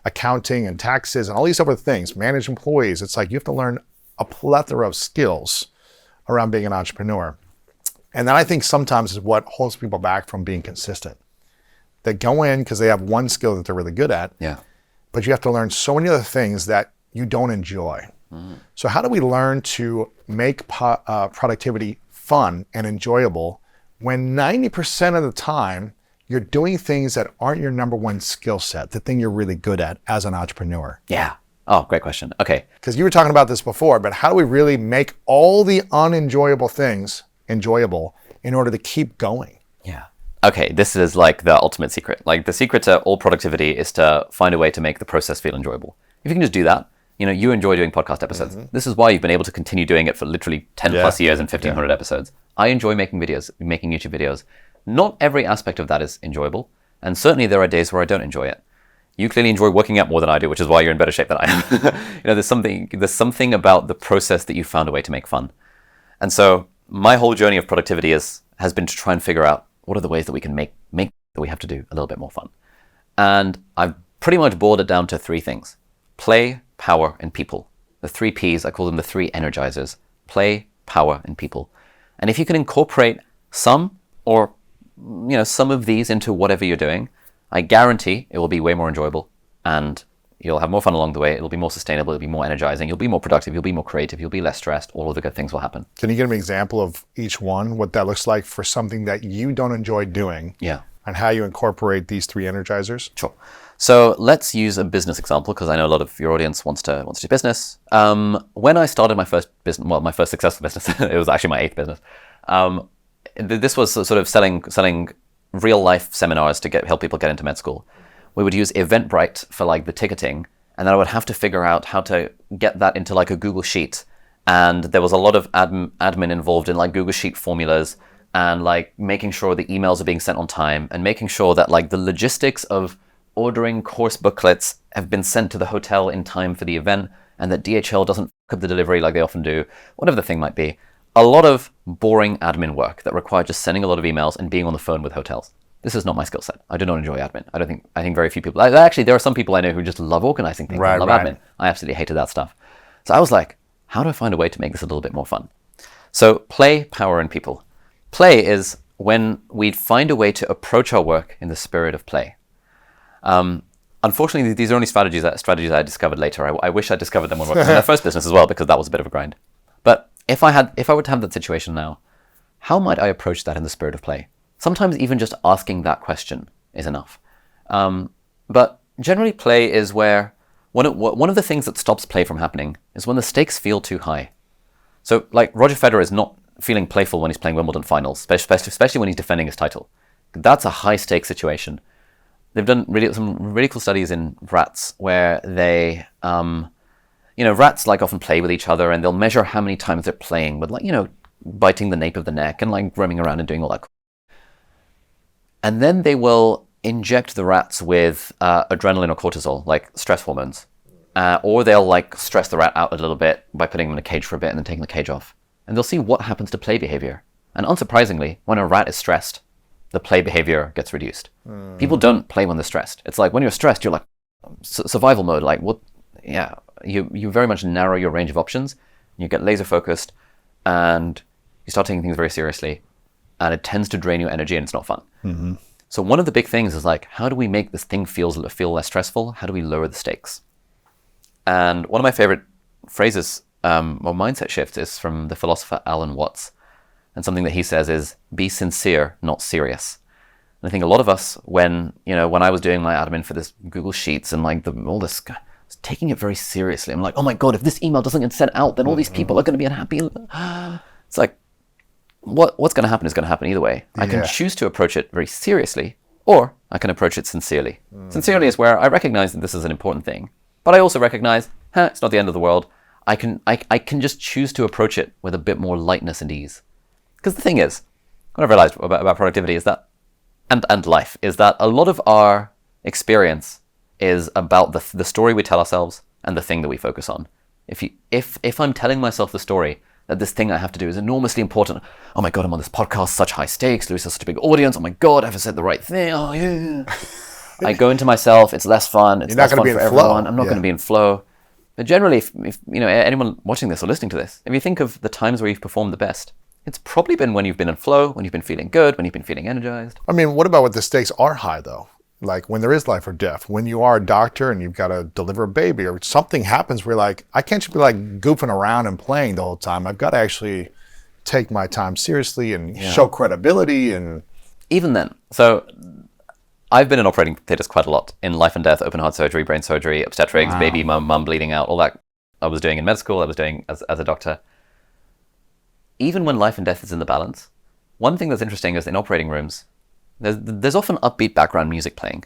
accounting and taxes and all these other things, manage employees. It's like you have to learn a plethora of skills around being an entrepreneur. And that I think sometimes is what holds people back from being consistent. They go in because they have one skill that they're really good at. Yeah. But you have to learn so many other things that you don't enjoy. So how do we learn to make productivity fun and enjoyable when 90% of the time you're doing things that aren't your number one skill set, the thing you're really good at as an entrepreneur? Yeah. Oh, great question. Okay. Because you were talking about this before, but how do we really make all the unenjoyable things enjoyable in order to keep going? Yeah. Okay, this is like the ultimate secret. Like the secret to all productivity is to find a way to make the process feel enjoyable. If you can just do that, you enjoy doing podcast episodes. This is why you've been able to continue doing it for literally 10 plus years and 1,500 episodes. I enjoy making videos, making YouTube videos. Not every aspect of that is enjoyable. And certainly there are days where I don't enjoy it. You clearly enjoy working out more than I do, which is why you're in better shape than I am. there's something about the process that you found a way to make fun. And so my whole journey of productivity has been to try and figure out what are the ways that we can make that we have to do a little bit more fun. And I've pretty much boiled it down to 3 things: play, power, and people. The 3 Ps, I call them the 3 Energizers: play, power, and people. And if you can incorporate some or some of these into whatever you're doing, I guarantee it will be way more enjoyable and you'll have more fun along the way. It'll be more sustainable. It'll be more energizing. You'll be more productive. You'll be more creative. You'll be less stressed. All of the good things will happen. Can you give me an example of each one, what that looks like for something that you don't enjoy doing? Yeah. And how you incorporate these 3 Energizers? Sure. So let's use a business example because I know a lot of your audience wants to do business. When I started my first business, my first successful business, it was actually my 8th business. This was sort of selling real life seminars to help people get into med school. We would use Eventbrite for like the ticketing, and then I would have to figure out how to get that into like a Google Sheet. And there was a lot of admin involved in like Google Sheet formulas and like making sure the emails are being sent on time and making sure that like the logistics of ordering course booklets have been sent to the hotel in time for the event and that DHL doesn't fuck up the delivery like they often do, whatever the thing might be. A lot of boring admin work that requires just sending a lot of emails and being on the phone with hotels. This is not my skill set. I do not enjoy admin. I think very few people, actually there are some people I know who just love organizing things. I love admin. I absolutely hated that stuff. So I was like, how do I find a way to make this a little bit more fun? So play, power, and people. Play is when we find a way to approach our work in the spirit of play. Unfortunately, these are only strategies I discovered later. I wish I discovered them when working in my first business as well, because that was a bit of a grind. But if I were to have that situation now, how might I approach that in the spirit of play? Sometimes even just asking that question is enough. But generally, play is where one of the things that stops play from happening is when the stakes feel too high. So, like, Roger Federer is not feeling playful when he's playing Wimbledon finals, especially when he's defending his title. That's a high-stakes situation. They've done some really cool studies in rats where they, rats like often play with each other, and they'll measure how many times they're playing with, like, biting the nape of the neck and like roaming around and doing all that. And then they will inject the rats with adrenaline or cortisol, like stress hormones. Or they'll like stress the rat out a little bit by putting them in a cage for a bit and then taking the cage off. And they'll see what happens to play behavior. And unsurprisingly, when a rat is stressed, the play behavior gets reduced. People don't play when they're stressed. It's like when you're stressed, you're like survival mode. Like what? Yeah, you very much narrow your range of options. You get laser focused, and you start taking things very seriously. And it tends to drain your energy, and it's not fun. Mm-hmm. So one of the big things is like, how do we make this thing feel less stressful? How do we lower the stakes? And one of my favorite phrases or mindset shifts is from the philosopher Alan Watts. And something that he says is, be sincere, not serious. And I think a lot of us, when I was doing my admin for this Google Sheets and like all this, I was taking it very seriously. I'm like, oh my God, if this email doesn't get sent out, then all these people are going to be unhappy. It's like, what's going to happen is going to happen either way. I can choose to approach it very seriously, or I can approach it sincerely. Sincerely is where I recognize that this is an important thing, but I also recognize, it's not the end of the world. I can just choose to approach it with a bit more lightness and ease. Because the thing is, what I've realized about productivity is that, and life, is that a lot of our experience is about the story we tell ourselves and the thing that we focus on. If I'm telling myself the story that this thing I have to do is enormously important. Oh my God, I'm on this podcast, such high stakes. Louis has such a big audience. Oh my God, have I said the right thing? Oh yeah. I go into myself. It's less fun. It's less fun for everyone. I'm not going to be in flow. But generally, if anyone watching this or listening to this, if you think of the times where you've performed the best, it's probably been when you've been in flow, when you've been feeling good, when you've been feeling energized. I mean, what about when the stakes are high though? Like when there is life or death, when you are a doctor and you've got to deliver a baby or something happens where like, I can't just be like goofing around and playing the whole time. I've got to actually take my time seriously and show credibility. And even then, so I've been in operating theaters quite a lot in life and death, open heart surgery, brain surgery, obstetrics, baby, mum bleeding out, all that I was doing in med school, I was doing as a doctor. Even when life and death is in the balance, one thing that's interesting is in operating rooms, there's often upbeat background music playing.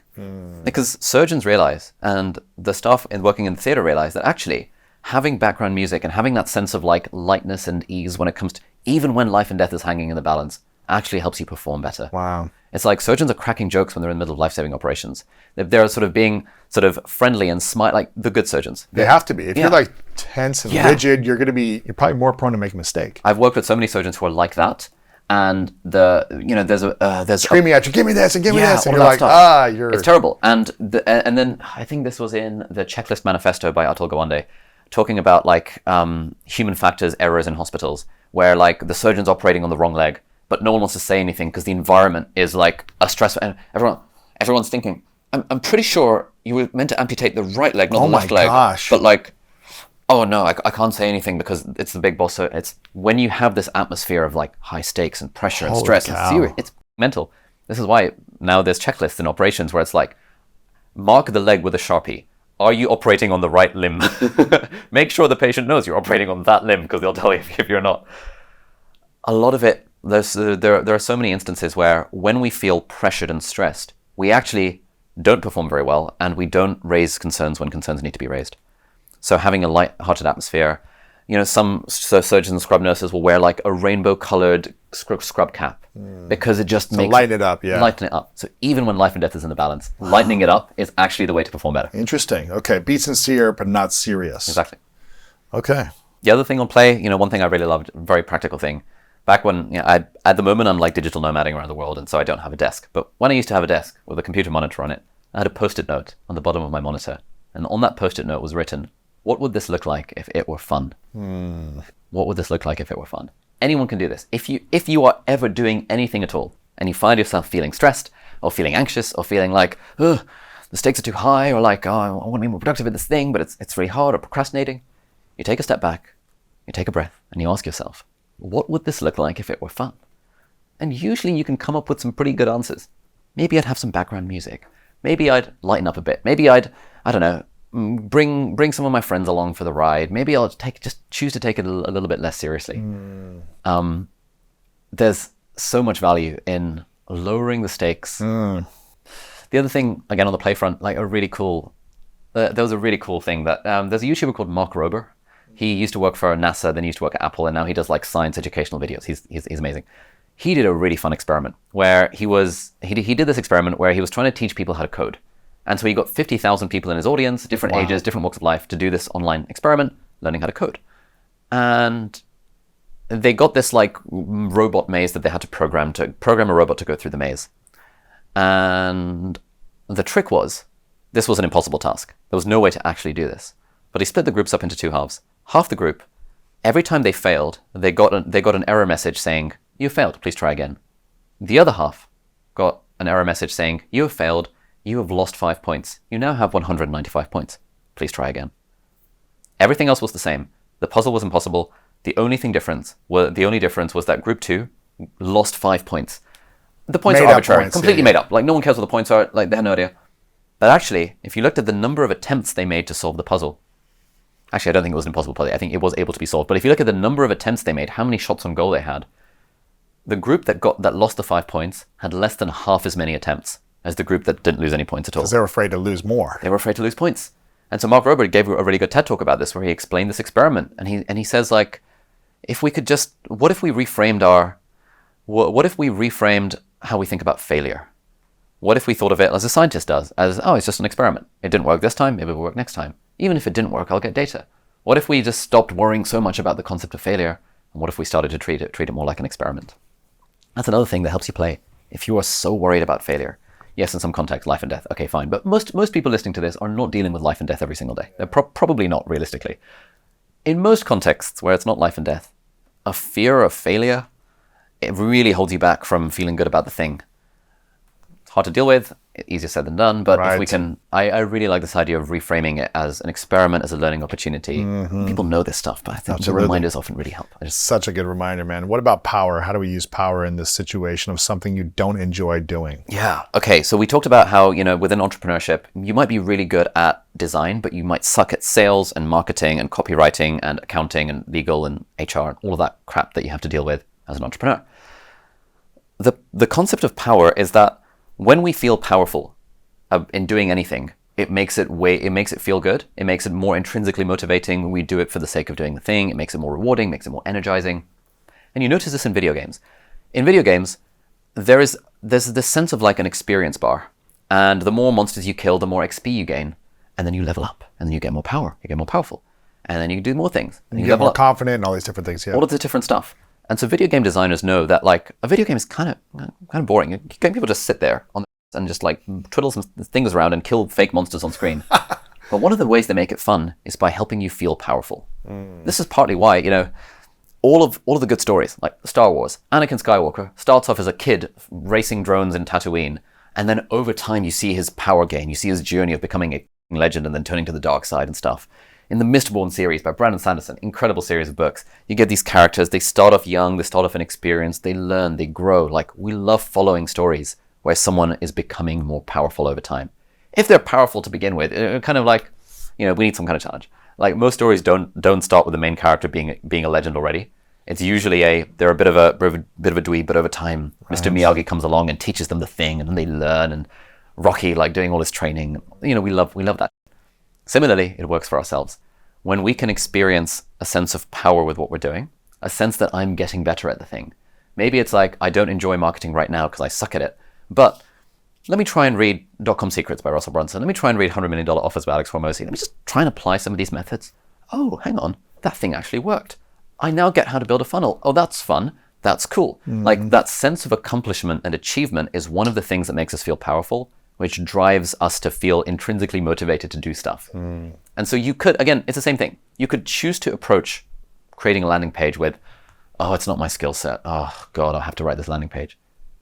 Because surgeons realize, and the staff working in the theater realize, that actually having background music and having that sense of like lightness and ease when it comes to, even when life and death is hanging in the balance, actually helps you perform better. Wow. It's like surgeons are cracking jokes when they're in the middle of life-saving operations. They're sort of being sort of friendly and smile, like the good surgeons. They have to be. If you're like tense and rigid, you're probably more prone to make a mistake. I've worked with so many surgeons who are like that. And there's screaming at you, give me this and give me this, and you're like, it's terrible. And then I think this was in the Checklist Manifesto by Atul Gawande, talking about like human factors errors in hospitals, where like the surgeon's operating on the wrong leg, but no one wants to say anything because the environment is like a stress, and everyone's thinking, I'm pretty sure you were meant to amputate the right leg, not the left leg. But like, oh no, I can't say anything because it's the big boss. So it's when you have this atmosphere of like high stakes and pressure and stress, it's mental. This is why now there's checklists in operations where it's like, mark the leg with a Sharpie. Are you operating on the right limb? Make sure the patient knows you're operating on that limb because they'll tell you if you're not. A lot of it, there are so many instances where when we feel pressured and stressed, we actually don't perform very well and we don't raise concerns when concerns need to be raised. So having a light-hearted atmosphere, some surgeons and scrub nurses will wear like a rainbow-colored scrub cap because it just makes lighten it up. Lighten it up. So even when life and death is in the balance, lightening it up is actually the way to perform better. Interesting. Okay, be sincere but not serious. Exactly. Okay. The other thing on play, one thing I really loved, very practical thing, back when, at the moment I'm like digital nomading around the world, and so I don't have a desk. But when I used to have a desk with a computer monitor on it, I had a post-it note on the bottom of my monitor. And on that post-it note was written, what would this look like if it were fun? What would this look like if it were fun? Anyone can do this. If you are ever doing anything at all, and you find yourself feeling stressed, or feeling anxious, or feeling like, the stakes are too high, or like, I want to be more productive at this thing, but it's really hard, or procrastinating, you take a step back, you take a breath, and you ask yourself, what would this look like if it were fun? And usually you can come up with some pretty good answers. Maybe I'd have some background music. Maybe I'd lighten up a bit. Maybe I don't know, bring some of my friends along for the ride. Maybe I'll just choose to take it a little bit less seriously. There's so much value in lowering the stakes. The other thing, again, on the play front, like there was a really cool thing that there's a YouTuber called Mark Rober. He used to work for NASA, then he used to work at Apple, and now he does like science educational videos. He's amazing. He did a really fun experiment where he did this experiment where he was trying to teach people how to code. And so he got 50,000 people in his audience, different ages, different walks of life, to do this online experiment, learning how to code. And they got this like robot maze that they had to program a robot to go through the maze. And the trick was, this was an impossible task. There was no way to actually do this. But he split the groups up into two halves. Half the group, every time they failed, they got an error message saying, you failed, please try again. The other half got an error message saying, you have failed, you have lost 5 points. You now have 195 points. Please try again. Everything else was the same. The puzzle was impossible. The only difference was that group 2 lost 5 points. The points are arbitrary, completely made up. Like no one cares what the points are. Like they have no idea. But actually, if you looked at the number of attempts they made to solve the puzzle, actually I don't think it was an impossible puzzle. I think it was able to be solved. But if you look at the number of attempts they made, how many shots on goal they had, the group that lost the 5 points had less than half as many attempts as the group that didn't lose any points at all. Because they were afraid to lose more. They were afraid to lose points. And so Mark Rober gave a really good TED talk about this, where he explained this experiment, and he says like, what if we reframed how we think about failure? What if we thought of it as a scientist does, as, it's just an experiment. It didn't work this time, maybe it will work next time. Even if it didn't work, I'll get data. What if we just stopped worrying so much about the concept of failure, and what if we started to treat it more like an experiment? That's another thing that helps you play. If you are so worried about failure, yes, in some context, life and death, okay, fine. But most people listening to this are not dealing with life and death every single day. They're probably not, realistically. In most contexts where it's not life and death, a fear of failure, it really holds you back from feeling good about the thing. It's hard to deal with, easier said than done, but if we can, I really like this idea of reframing it as an experiment, as a learning opportunity. People know this stuff, but I think the reminders often really help. Such a good reminder, man. What about power? How do we use power in this situation of something you don't enjoy doing? Yeah. Okay. So we talked about how, within entrepreneurship, you might be really good at design, but you might suck at sales and marketing and copywriting and accounting and legal and HR and all of that crap that you have to deal with as an entrepreneur. The concept of power is that when we feel powerful in doing anything, it makes it feel good. It makes it more intrinsically motivating when we do it for the sake of doing the thing. It makes it more rewarding, makes it more energizing. And you notice this in video games. In video games, there's this sense of like an experience bar. And the more monsters you kill, the more XP you gain. And then you level up. And then you get more power. You get more powerful. And then you do more things. And you get more confident and all these different things. Yeah. All of the different stuff. And so video game designers know that like a video game is kind of boring. People just sit there and just like twiddle some things around and kill fake monsters on screen. But one of the ways they make it fun is by helping you feel powerful. This is partly why, all of the good stories, like Star Wars, Anakin Skywalker starts off as a kid racing drones in Tatooine, and then over time you see his power gain, you see his journey of becoming a legend and then turning to the dark side and stuff. In the Mistborn series by Brandon Sanderson, incredible series of books, you get these characters, they start off young, they start off inexperienced, they learn, they grow. Like, we love following stories where someone is becoming more powerful over time. If they're powerful to begin with, kind of like, we need some kind of challenge. Like, most stories don't start with the main character being a legend already. It's usually they're a bit of a dweeb, but over time, Mr. Miyagi comes along and teaches them the thing, and then they learn, and Rocky, like, doing all his training. We love that. Similarly, it works for ourselves. When we can experience a sense of power with what we're doing, a sense that I'm getting better at the thing. Maybe it's like, I don't enjoy marketing right now because I suck at it, but let me try and read .com Secrets by Russell Brunson. Let me try and read $100 Million Offers by Alex Hormozi. Let me just try and apply some of these methods. Oh, hang on. that thing actually worked. I now get how to build a funnel. Oh, that's fun. That's cool. Like that sense of accomplishment and achievement is one of the things that makes us feel powerful, which drives us to feel intrinsically motivated to do stuff. And so you could, again, it's the same thing. You could choose to approach creating a landing page with, oh, it's not my skill set. Oh, God, I'll have to write this landing page.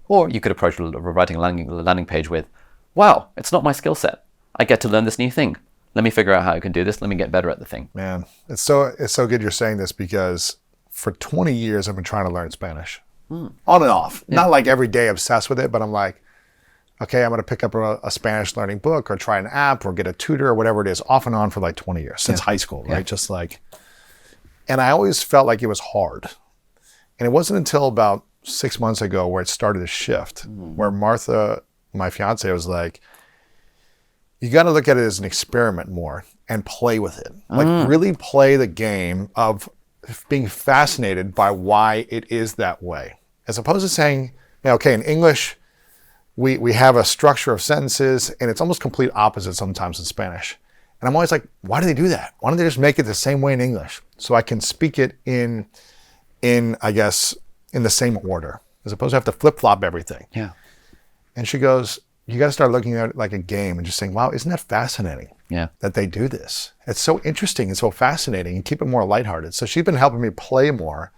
Or you could approach writing a landing page with, wow, it's not my skill set. I get to learn this new thing. Let me figure out how I can do this. Let me get better at the thing. Man, it's so good you're saying this, because for 20 years I've been trying to learn Spanish. On and off. Yeah. Not like every day obsessed with it, but I'm like, okay, I'm going to pick up a Spanish learning book or try an app or get a tutor or whatever it is, off and on for like 20 years, since high school, right? Just like, and I always felt like it was hard. And it wasn't until about 6 months ago where it started to shift, where Martha, my fiance, was like, you got to look at it as an experiment more and play with it. Like really play the game of being fascinated by why it is that way. As opposed to saying, okay, in English, we have a structure of sentences and it's almost complete opposite sometimes in Spanish. And I'm always like, why do they do that? Why don't they just make it the same way in English so I can speak it in I guess, in the same order, as opposed to have to flip-flop everything. Yeah. And she goes, you got to start looking at it like a game and just saying, wow, isn't that fascinating? Yeah. That they do this. It's so interesting and so fascinating, and keep it more lighthearted. So she's been helping me play more.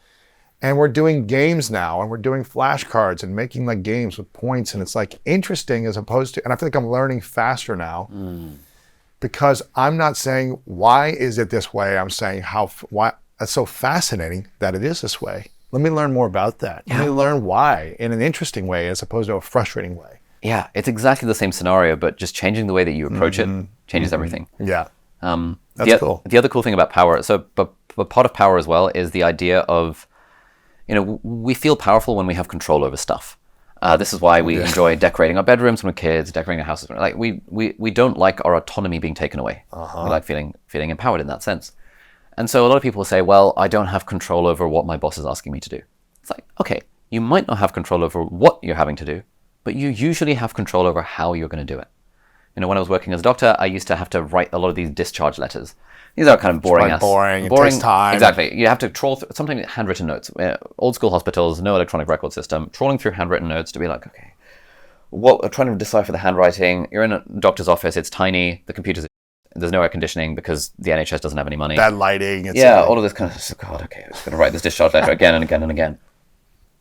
And we're doing games now, and we're doing flashcards and making like games with points. And it's like interesting as opposed to, and I feel like I'm learning faster now because I'm not saying, why is it this way? I'm saying why that's so fascinating that it is this way. Let me learn more about that. Let me learn why in an interesting way as opposed to a frustrating way. Yeah, it's exactly the same scenario, but just changing the way that you approach it changes everything. Yeah, that's cool. The other cool thing about power, but part of power as well is the idea of, we feel powerful when we have control over stuff. This is why we enjoy decorating our bedrooms when we're kids, decorating our houses. Like we don't like our autonomy being taken away. We like feeling empowered in that sense. And so a lot of people say, well, I don't have control over what my boss is asking me to do. It's like, okay, you might not have control over what you're having to do, but you usually have control over how you're going to do it. When I was working as a doctor, I used to have to write a lot of these discharge letters. These are kind of boring. It takes time. Exactly. You have to trawl through, sometimes handwritten notes. Old school hospitals, no electronic record system. Trawling through handwritten notes to be like, okay, trying to decipher the handwriting. You're in a doctor's office. It's tiny. The computer's, there's no air conditioning because the NHS doesn't have any money. Bad lighting. All of this kind of, God, okay, I'm just going to write this discharge letter again and again and again.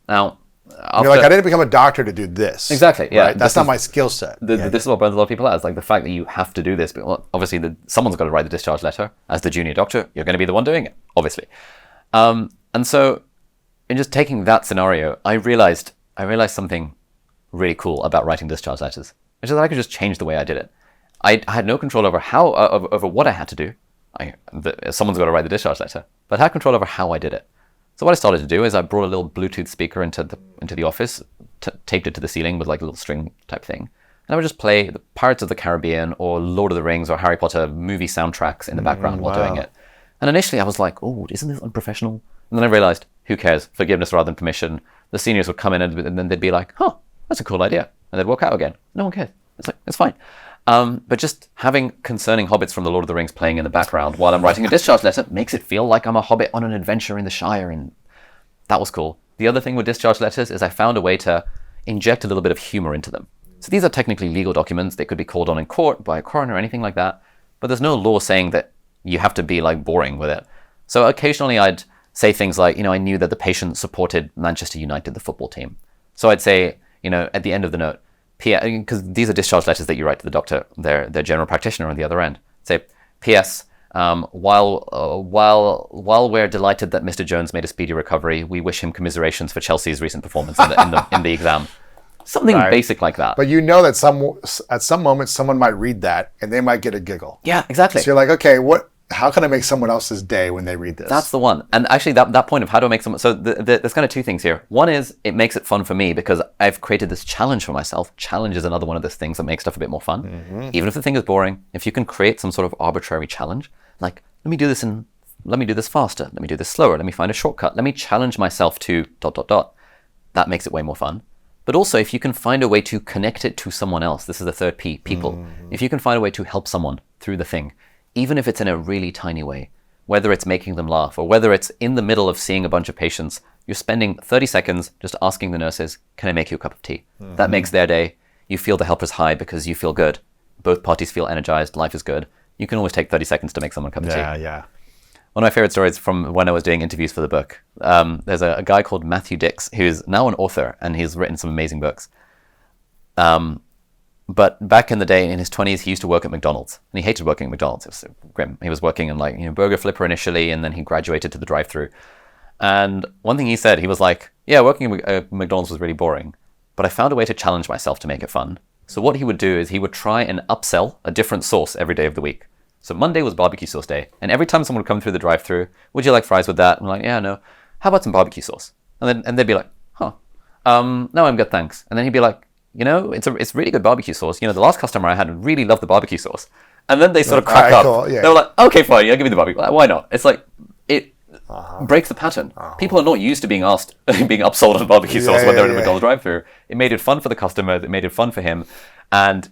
Now, you're like, I didn't become a doctor to do this. Exactly. Yeah, right? That's not my skill set. This is what burns a lot of people out. It's like the fact that you have to do this. But obviously, someone's got to write the discharge letter. As the junior doctor, you're going to be the one doing it, obviously. And so, in just taking that scenario, I realized something really cool about writing discharge letters, which is that I could just change the way I did it. I had no control over over what I had to do. Someone's got to write the discharge letter, but I had control over how I did it. So what I started to do is I brought a little Bluetooth speaker into the office, taped it to the ceiling with like a little string type thing, and I would just play the Pirates of the Caribbean or Lord of the Rings or Harry Potter movie soundtracks in the background while doing it. And initially I was like, oh, isn't this unprofessional? And then I realized, who cares? Forgiveness rather than permission. The seniors would come in and then they'd be like, huh, that's a cool idea. And they'd walk out again. No one cares. It's like, it's fine. But just having concerning hobbits from the Lord of the Rings playing in the background while I'm writing a discharge letter makes it feel like I'm a hobbit on an adventure in the Shire, and that was cool. The other thing with discharge letters is I found a way to inject a little bit of humor into them. So these are technically legal documents. They could be called on in court by a coroner or anything like that, but there's no law saying that you have to be like boring with it. So occasionally I'd say things like, I knew that the patient supported Manchester United, the football team. So I'd say, at the end of the note, because these are discharge letters that you write to the doctor, their general practitioner on the other end. Say, P.S. While we're delighted that Mr. Jones made a speedy recovery, we wish him commiserations for Chelsea's recent performance in the exam. Something basic like that. But that at some moment someone might read that and they might get a giggle. Yeah, exactly. So you're like, okay, how can I make someone else's day when they read this? That's the one. And actually that point of how do I make someone... So there's kind of two things here. One is it makes it fun for me because I've created this challenge for myself. Challenge is another one of those things that makes stuff a bit more fun. Mm-hmm. Even if the thing is boring, if you can create some sort of arbitrary challenge, like, let me do this faster. Let me do this slower. Let me find a shortcut. Let me challenge myself to ... That makes it way more fun. But also, if you can find a way to connect it to someone else, this is the third P, people. Mm-hmm. If you can find a way to help someone through the thing, even if it's in a really tiny way, whether it's making them laugh or whether it's in the middle of seeing a bunch of patients, you're spending 30 seconds just asking the nurses, can I make you a cup of tea? That makes their day. You feel the helper's high because you feel good. Both parties feel energized. Life is good. You can always take 30 seconds to make someone a cup of tea. Yeah. One of my favorite stories from when I was doing interviews for the book. There's a guy called Matthew Dix, who's now an author, and he's written some amazing books. But back in the day, in his 20s, he used to work at McDonald's, and he hated working at McDonald's. It was so grim. He was working in Burger Flipper initially, and then he graduated to the drive-thru. And one thing he said, he was like, yeah, working at McDonald's was really boring, but I found a way to challenge myself to make it fun. So what he would do is he would try and upsell a different sauce every day of the week. So Monday was barbecue sauce day. And every time someone would come through the drive-thru, would you like fries with that? And I'm like, yeah, no. How about some barbecue sauce? And they'd be like, huh. No, I'm good, thanks. And then he'd be like, it's really good barbecue sauce. The last customer I had really loved the barbecue sauce. And then they sort of crack up. Cool. Yeah. They were like, okay, fine, yeah, give me the barbecue. Like, why not? It's like, it breaks the pattern. People are not used to being upsold on barbecue sauce when they're in a McDonald's drive-thru. It made it fun for the customer. It made it fun for him. And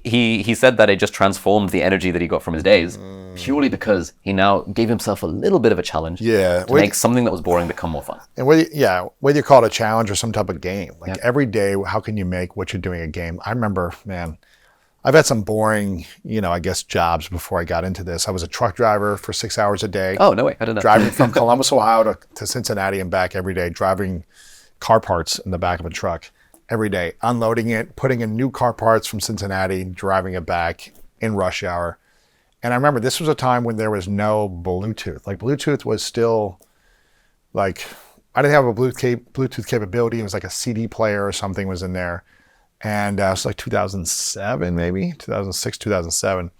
he said that it just transformed the energy that he got from his days purely because he now gave himself a little bit of a challenge to make something that was boring become more fun. And whether you call it a challenge or some type of game, every day, how can you make what you're doing a game? I remember, man, I've had some boring, jobs before I got into this. I was a truck driver for 6 hours a day. Oh, no way. I don't know. Driving from Columbus, Ohio to Cincinnati and back every day, driving car parts in the back of a truck every day, unloading it, putting in new car parts from Cincinnati, driving it back in rush hour. And I remember this was a time when there was no Bluetooth. Bluetooth was still I didn't have a Bluetooth capability. It was like a CD player or something was in there. And it was like 2007, maybe 2006, 2007.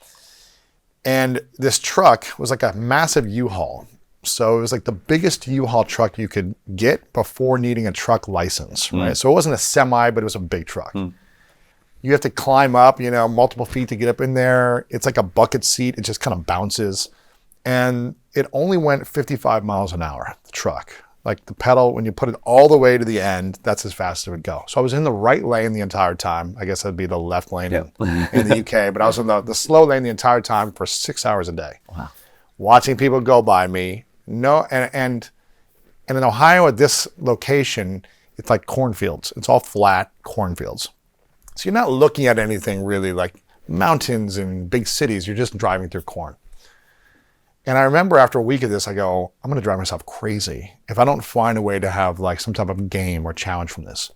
And this truck was like a massive U-Haul. So it was like the biggest U-Haul truck you could get before needing a truck license, right? So it wasn't a semi, but it was a big truck. You have to climb up, multiple feet to get up in there. It's like a bucket seat. It just kind of bounces. And it only went 55 miles an hour, the truck. Like the pedal, when you put it all the way to the end, that's as fast as it would go. So I was in the right lane the entire time. I guess that'd be the left lane in the UK. But I was in the slow lane the entire time for 6 hours a day. Wow. Watching people go by me. And in Ohio at this location, it's like cornfields. It's all flat cornfields. So you're not looking at anything really like mountains and big cities. You're just driving through corn. And I remember after a week of this, I go, I'm going to drive myself crazy if I don't find a way to have like some type of game or challenge from this.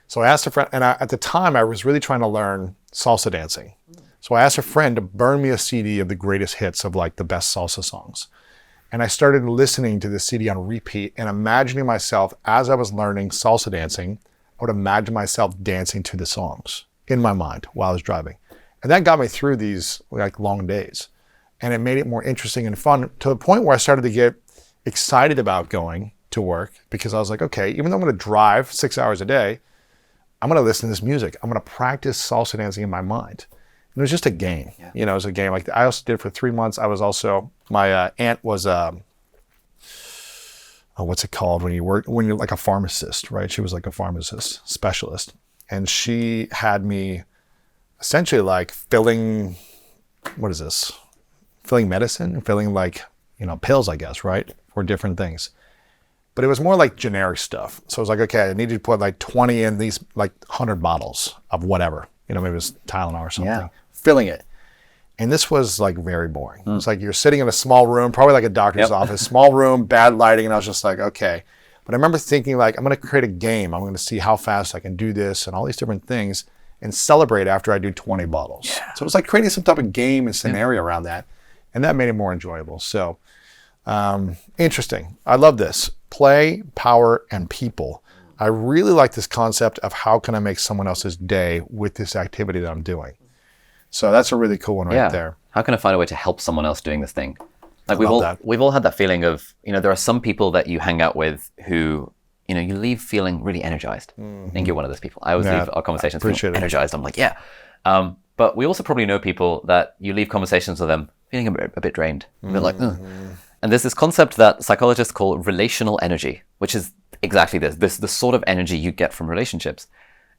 So I asked a friend, and at the time I was really trying to learn salsa dancing. So I asked a friend to burn me a CD of the greatest hits of like the best salsa songs. And I started listening to the CD on repeat and imagining myself as I was learning salsa dancing, I would imagine myself dancing to the songs in my mind while I was driving. And that got me through these like long days. And it made it more interesting and fun to the point where I started to get excited about going to work because I was like, okay, even though I'm going to drive 6 hours a day, I'm going to listen to this music. I'm going to practice salsa dancing in my mind. And it was just a game. Yeah. It was a game. Like I also did it for 3 months. I was also, my aunt was, what's it called when you're like a pharmacist, right? She was like a pharmacist specialist. And she had me essentially like filling medicine, filling like, pills, I guess, right? For different things. But it was more like generic stuff. So it was like, okay, I needed to put like 20 in these like 100 bottles of whatever, maybe it was Tylenol or something, filling it. And this was like very boring. It's like you're sitting in a small room, probably like a doctor's office, small room, bad lighting. And I was just like, okay. But I remember thinking like, I'm going to create a game. I'm going to see how fast I can do this and all these different things and celebrate after I do 20 bottles. Yeah. So it was like creating some type of game and scenario around that. And that made it more enjoyable. So interesting. I love this. Play, power, and people. I really like this concept of how can I make someone else's day with this activity that I'm doing. So that's a really cool one right there. How can I find a way to help someone else doing this thing? Like we've all had that feeling of, there are some people that you hang out with who, you leave feeling really energized. I think you're one of those people. I always leave our conversations feeling energized. I'm like, yeah. But we also probably know people that you leave conversations with them feeling a bit drained. A bit like, ugh. And there's this concept that psychologists call relational energy, which is exactly this the sort of energy you get from relationships.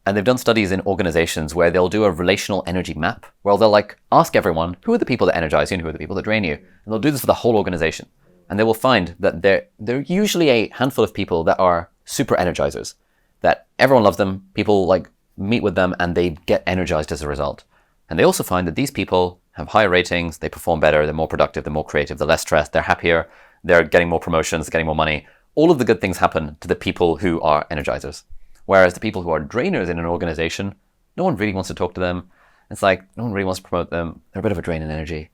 And they've done studies in organizations where they'll do a relational energy map, where they'll like ask everyone, who are the people that energize you and who are the people that drain you? And they'll do this for the whole organization. And they will find that there are usually a handful of people that are super energizers, that everyone loves them, people like meet with them and they get energized as a result. And they also find that these people have higher ratings, they perform better, they're more productive, they're more creative, they're less stressed, they're happier, they're getting more promotions, getting more money. All of the good things happen to the people who are energizers. Whereas the people who are drainers in an organization, no one really wants to talk to them. It's like, no one really wants to promote them. They're a bit of a drain in energy.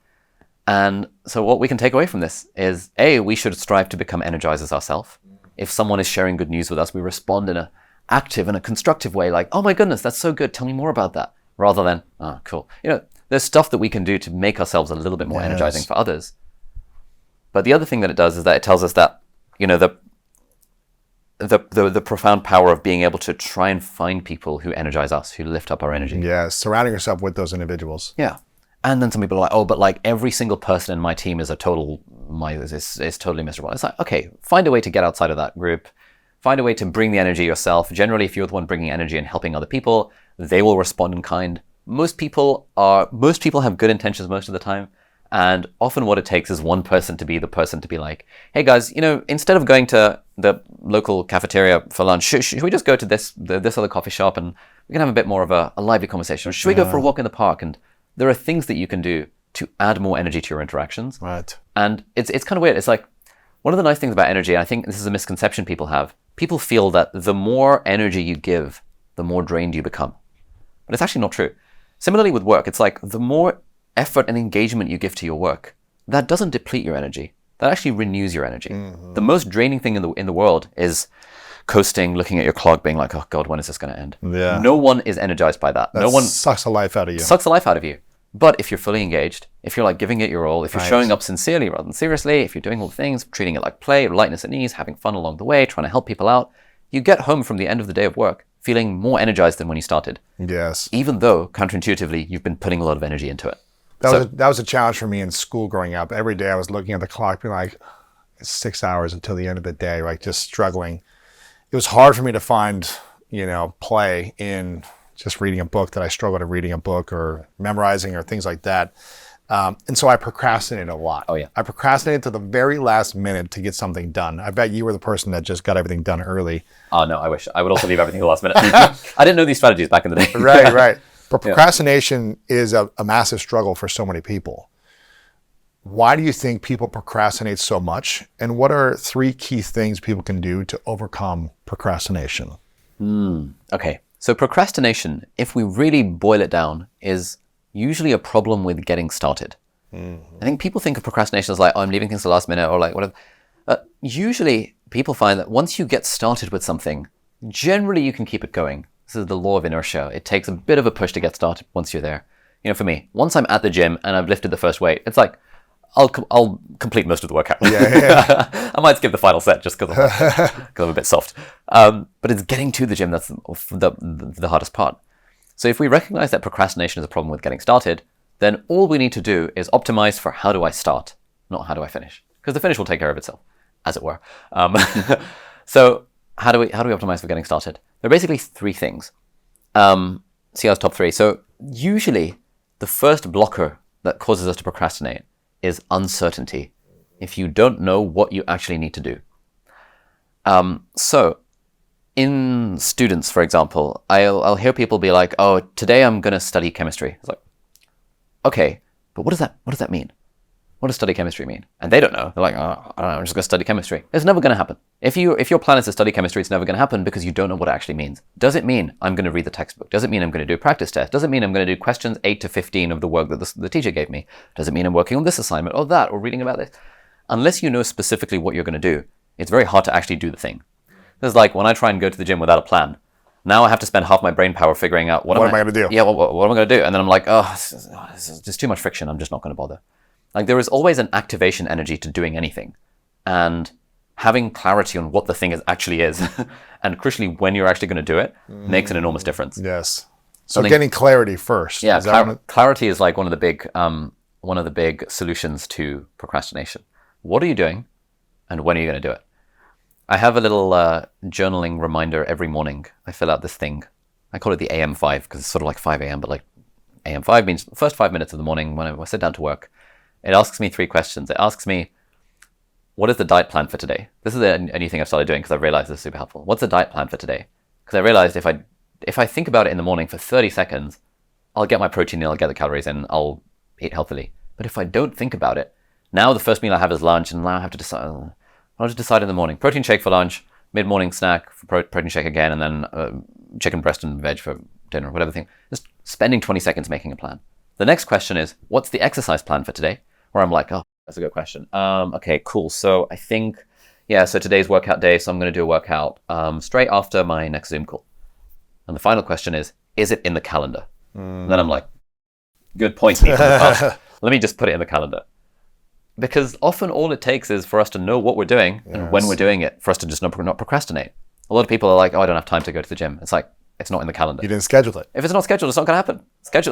And so what we can take away from this is, A, we should strive to become energizers ourselves. If someone is sharing good news with us, we respond in an active and a constructive way, like, oh my goodness, that's so good, tell me more about that. Rather than, oh, cool. There's stuff that we can do to make ourselves a little bit more energizing for others. But the other thing that it does is that it tells us that, the profound power of being able to try and find people who energize us, who lift up our energy. Yeah, surrounding yourself with those individuals. Yeah. And then some people are like, oh, but like every single person in my team is totally miserable. It's like, okay, find a way to get outside of that group. Find a way to bring the energy yourself. Generally, if you're the one bringing energy and helping other people, they will respond in kind. Most people have good intentions most of the time. And often what it takes is one person to be like, hey guys, instead of going to the local cafeteria for lunch, should we just go to this other coffee shop and we can have a bit more of a lively conversation? Or should we go for a walk in the park? And there are things that you can do to add more energy to your interactions. Right. And it's kind of weird. It's like, one of the nice things about energy, and I think this is a misconception people have, people feel that the more energy you give, the more drained you become. But it's actually not true. Similarly with work, it's like the more effort and engagement you give to your work, that doesn't deplete your energy. That actually renews your energy. Mm-hmm. The most draining thing in the world is coasting, looking at your clock, being like, oh God, when is this going to end? Yeah. No one is energized by that. No one sucks the life out of you. Sucks the life out of you. But if you're fully engaged, if you're like giving it your all, if you're showing up sincerely rather than seriously, if you're doing all the things, treating it like play, lightness and ease, having fun along the way, trying to help people out, you get home from the end of the day of work feeling more energized than when you started. Yes. Even though, counterintuitively, you've been putting a lot of energy into it. That was a challenge for me in school growing up. Every day I was looking at the clock, being like, it's 6 hours until the end of the day, like just struggling. It was hard for me to find, play in just reading a book that I struggled at reading a book or memorizing or things like that. And so I procrastinated a lot. Oh, yeah. I procrastinated to the very last minute to get something done. I bet you were the person that just got everything done early. Oh, no, I wish. I would also leave everything to the last minute. I didn't know these strategies back in the day. Right. But procrastination is a massive struggle for so many people. Why do you think people procrastinate so much? And what are 3 key things people can do to overcome procrastination? Okay. So procrastination, if we really boil it down, is usually a problem with getting started. Mm-hmm. I think people think of procrastination as like, oh, I'm leaving things to the last minute or like whatever. Usually people find that once you get started with something, generally you can keep it going. This is the law of inertia. It takes a bit of a push to get started once you're there. For me, once I'm at the gym and I've lifted the first weight, it's like, I'll complete most of the workout. Yeah. I might skip the final set just because I'm a bit soft. But it's getting to the gym that's the hardest part. So if we recognize that procrastination is a problem with getting started, then all we need to do is optimize for how do I start, not how do I finish. Because the finish will take care of itself, as it were. So how do we optimize for getting started? There are basically 3 things. CR's top 3. So usually the first blocker that causes us to procrastinate is uncertainty. If you don't know what you actually need to do. So in students, for example, I'll hear people be like, oh, today I'm going to study chemistry. It's like, okay, but what does that mean? What does study chemistry mean? And they don't know. They're like, oh, I don't know, I'm just going to study chemistry. It's never going to happen. If your plan is to study chemistry, it's never going to happen because you don't know what it actually means. Does it mean I'm going to read the textbook? Does it mean I'm going to do a practice test? Does it mean I'm going to do questions 8 to 15 of the work that the teacher gave me? Does it mean I'm working on this assignment or that or reading about this? Unless you know specifically what you're going to do, it's very hard to actually do the thing. It's like when I try and go to the gym without a plan, now I have to spend half my brain power figuring out what am I going to do? Yeah, what am I going to do? And then I'm like, oh, there's too much friction. I'm just not going to bother. Like there is always an activation energy to doing anything. And having clarity on what the thing actually is, and crucially when you're actually going to do it, makes an enormous difference. Yes. So getting clarity first. Yeah, clarity is like one of the big solutions to procrastination. What are you doing, and when are you going to do it? I have a little journaling reminder every morning. I fill out this thing. I call it the AM5 because it's sort of like 5 a.m., but like AM5 means the first 5 minutes of the morning when I sit down to work. It asks me 3 questions. It asks me, what is the diet plan for today? This is a new thing I've started doing because I've realized this is super helpful. What's the diet plan for today? Because I realized if I think about it in the morning for 30 seconds, I'll get my protein in, I'll get the calories in, I'll eat healthily. But if I don't think about it, now the first meal I have is lunch, and now I have to decide. I'll just decide in the morning. Protein shake for lunch, mid-morning snack for protein shake again, and then chicken breast and veg for dinner, whatever thing. Just spending 20 seconds making a plan. The next question is, what's the exercise plan for today? Where I'm like, oh, that's a good question. Okay, cool. So I think, so today's workout day, so I'm going to do a workout straight after my next Zoom call. And the final question is it in the calendar? And then I'm like, good point. Let me just put it in the calendar. Because often all it takes is for us to know what we're doing and when we're doing it, for us to just not procrastinate. A lot of people are like, oh, I don't have time to go to the gym. It's like, it's not in the calendar. You didn't schedule it. If it's not scheduled, it's not going to happen.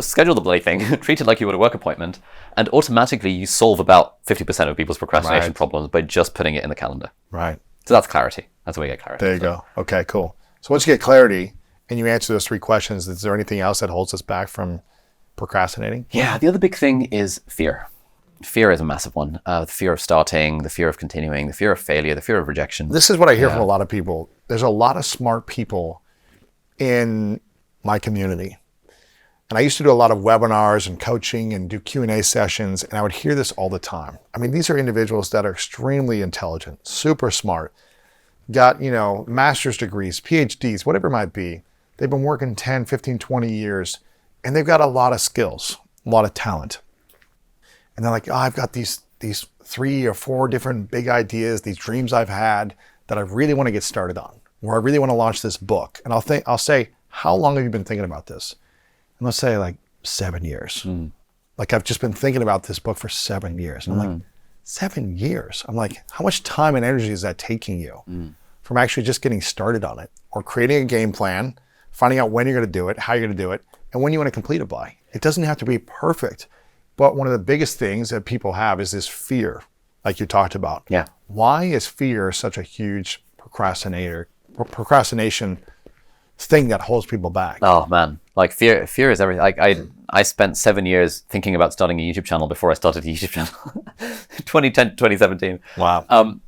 Schedule the bloody thing. Treat it like you would a work appointment. And automatically you solve about 50% of people's procrastination problems by just putting it in the calendar. Right. So that's clarity. That's where you get clarity. There you go. Okay, cool. So once you get clarity and you answer those 3 questions, is there anything else that holds us back from procrastinating? Yeah, the other big thing is fear. Fear is a massive one. The fear of starting, the fear of continuing, the fear of failure, the fear of rejection. This is what I hear from a lot of people. There's a lot of smart people in my community. And I used to do a lot of webinars and coaching and do Q&A sessions, and I would hear this all the time. I mean, these are individuals that are extremely intelligent, super smart, got, master's degrees, PhDs, whatever it might be. They've been working 10, 15, 20 years, and they've got a lot of skills, a lot of talent. And they're like, oh, I've got these 3 or 4 different big ideas, these dreams I've had that I really want to get started on, or I really want to launch this book. And I'll say, how long have you been thinking about this? And let's say like 7 years. Like I've just been thinking about this book for 7 years. And I'm like, 7 years? I'm like, how much time and energy is that taking you from actually just getting started on it, or creating a game plan, finding out when you're going to do it, how you're going to do it, and when you want to complete it by? It doesn't have to be perfect. But one of the biggest things that people have is this fear, like you talked about. Yeah. Why is fear such a huge procrastination thing that holds people back? Oh man, like fear is everything. Like I spent 7 years thinking about starting a YouTube channel before I started a YouTube channel. 2010 to 2017. Wow.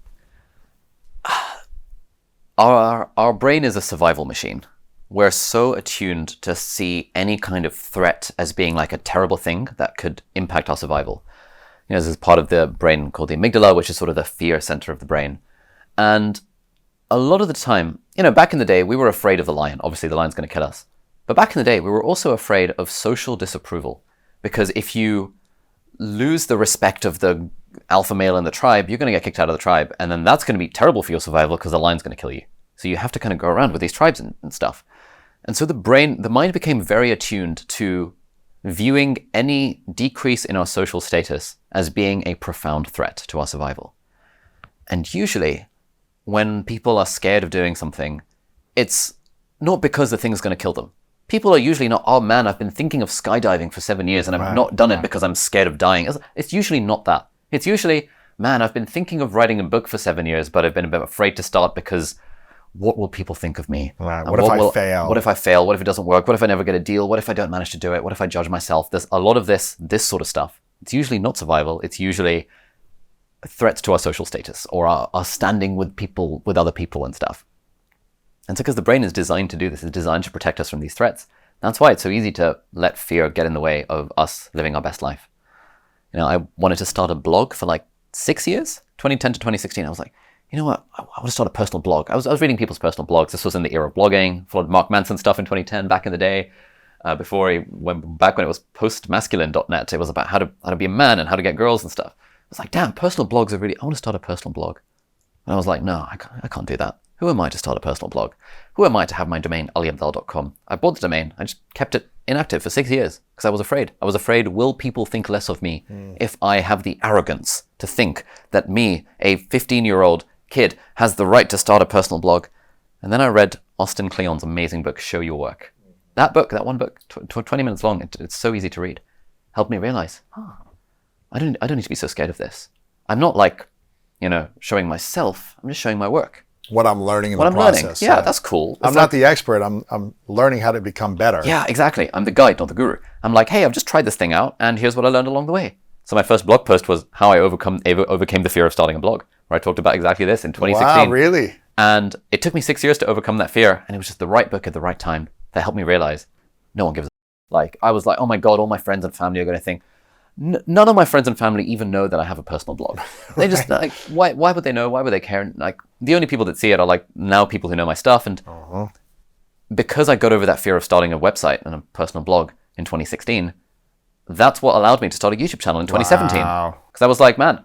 Our brain is a survival machine. We're so attuned to see any kind of threat as being like a terrible thing that could impact our survival. This is part of the brain called the amygdala, which is sort of the fear center of the brain. And a lot of the time, back in the day, we were afraid of the lion. Obviously, the lion's going to kill us. But back in the day, we were also afraid of social disapproval. Because if you lose the respect of the alpha male in the tribe, you're going to get kicked out of the tribe. And then that's going to be terrible for your survival because the lion's going to kill you. So you have to kind of go around with these tribes and stuff. And so the mind became very attuned to viewing any decrease in our social status as being a profound threat to our survival. And usually, when people are scared of doing something, it's not because the thing's going to kill them. People are usually not, oh man, I've been thinking of skydiving for 7 years and I've not done it because I'm scared of dying. It's usually not that. It's usually, man, I've been thinking of writing a book for 7 years, but I've been a bit afraid to start because what will people think of me? Right. What if I fail? What if I fail? What if it doesn't work? What if I never get a deal? What if I don't manage to do it? What if I judge myself? There's a lot of this sort of stuff. It's usually not survival. It's usually threats to our social status or our standing with people, with other people and stuff. And so because the brain is designed to do this, it's designed to protect us from these threats. That's why it's so easy to let fear get in the way of us living our best life. I wanted to start a blog for like 6 years, 2010 to 2016. I was like, you know what? I want to start a personal blog. I was reading people's personal blogs. This was in the era of blogging. Followed Mark Manson stuff in 2010, back in the day. Before he went back when it was postmasculine.net. It was about how to be a man and how to get girls and stuff. I was like, damn, personal blogs are really. I want to start a personal blog. And I was like, no, I can't do that. Who am I to start a personal blog? Who am I to have my domain aliabdaal.com? I bought the domain. I just kept it inactive for 6 years because I was afraid. I was afraid, will people think less of me if I have the arrogance to think that me, a 15-year-old kid, has the right to start a personal blog? And then I read Austin Kleon's amazing book, Show Your Work. That one book, 20 minutes long, it's so easy to read, helped me realize, I don't need to be so scared of this. I'm not like, showing myself. I'm just showing my work. What I'm learning in the process. Yeah, that's cool. I'm not the expert. I'm learning how to become better. Yeah, exactly. I'm the guide, not the guru. I'm like, hey, I've just tried this thing out, and here's what I learned along the way. So my first blog post was how I overcame the fear of starting a blog. where I talked about exactly this in 2016. Wow, really? And it took me 6 years to overcome that fear. And it was just the right book at the right time that helped me realize no one gives a like. I was like, oh my God, all my friends and family are going to think. None of my friends and family even know that I have a personal blog. They just like, why would they know? Why would they care? And, like, the only people that see it are like now people who know my stuff. And because I got over that fear of starting a website and a personal blog in 2016, that's what allowed me to start a YouTube channel in 2017. Wow. Because I was like, man,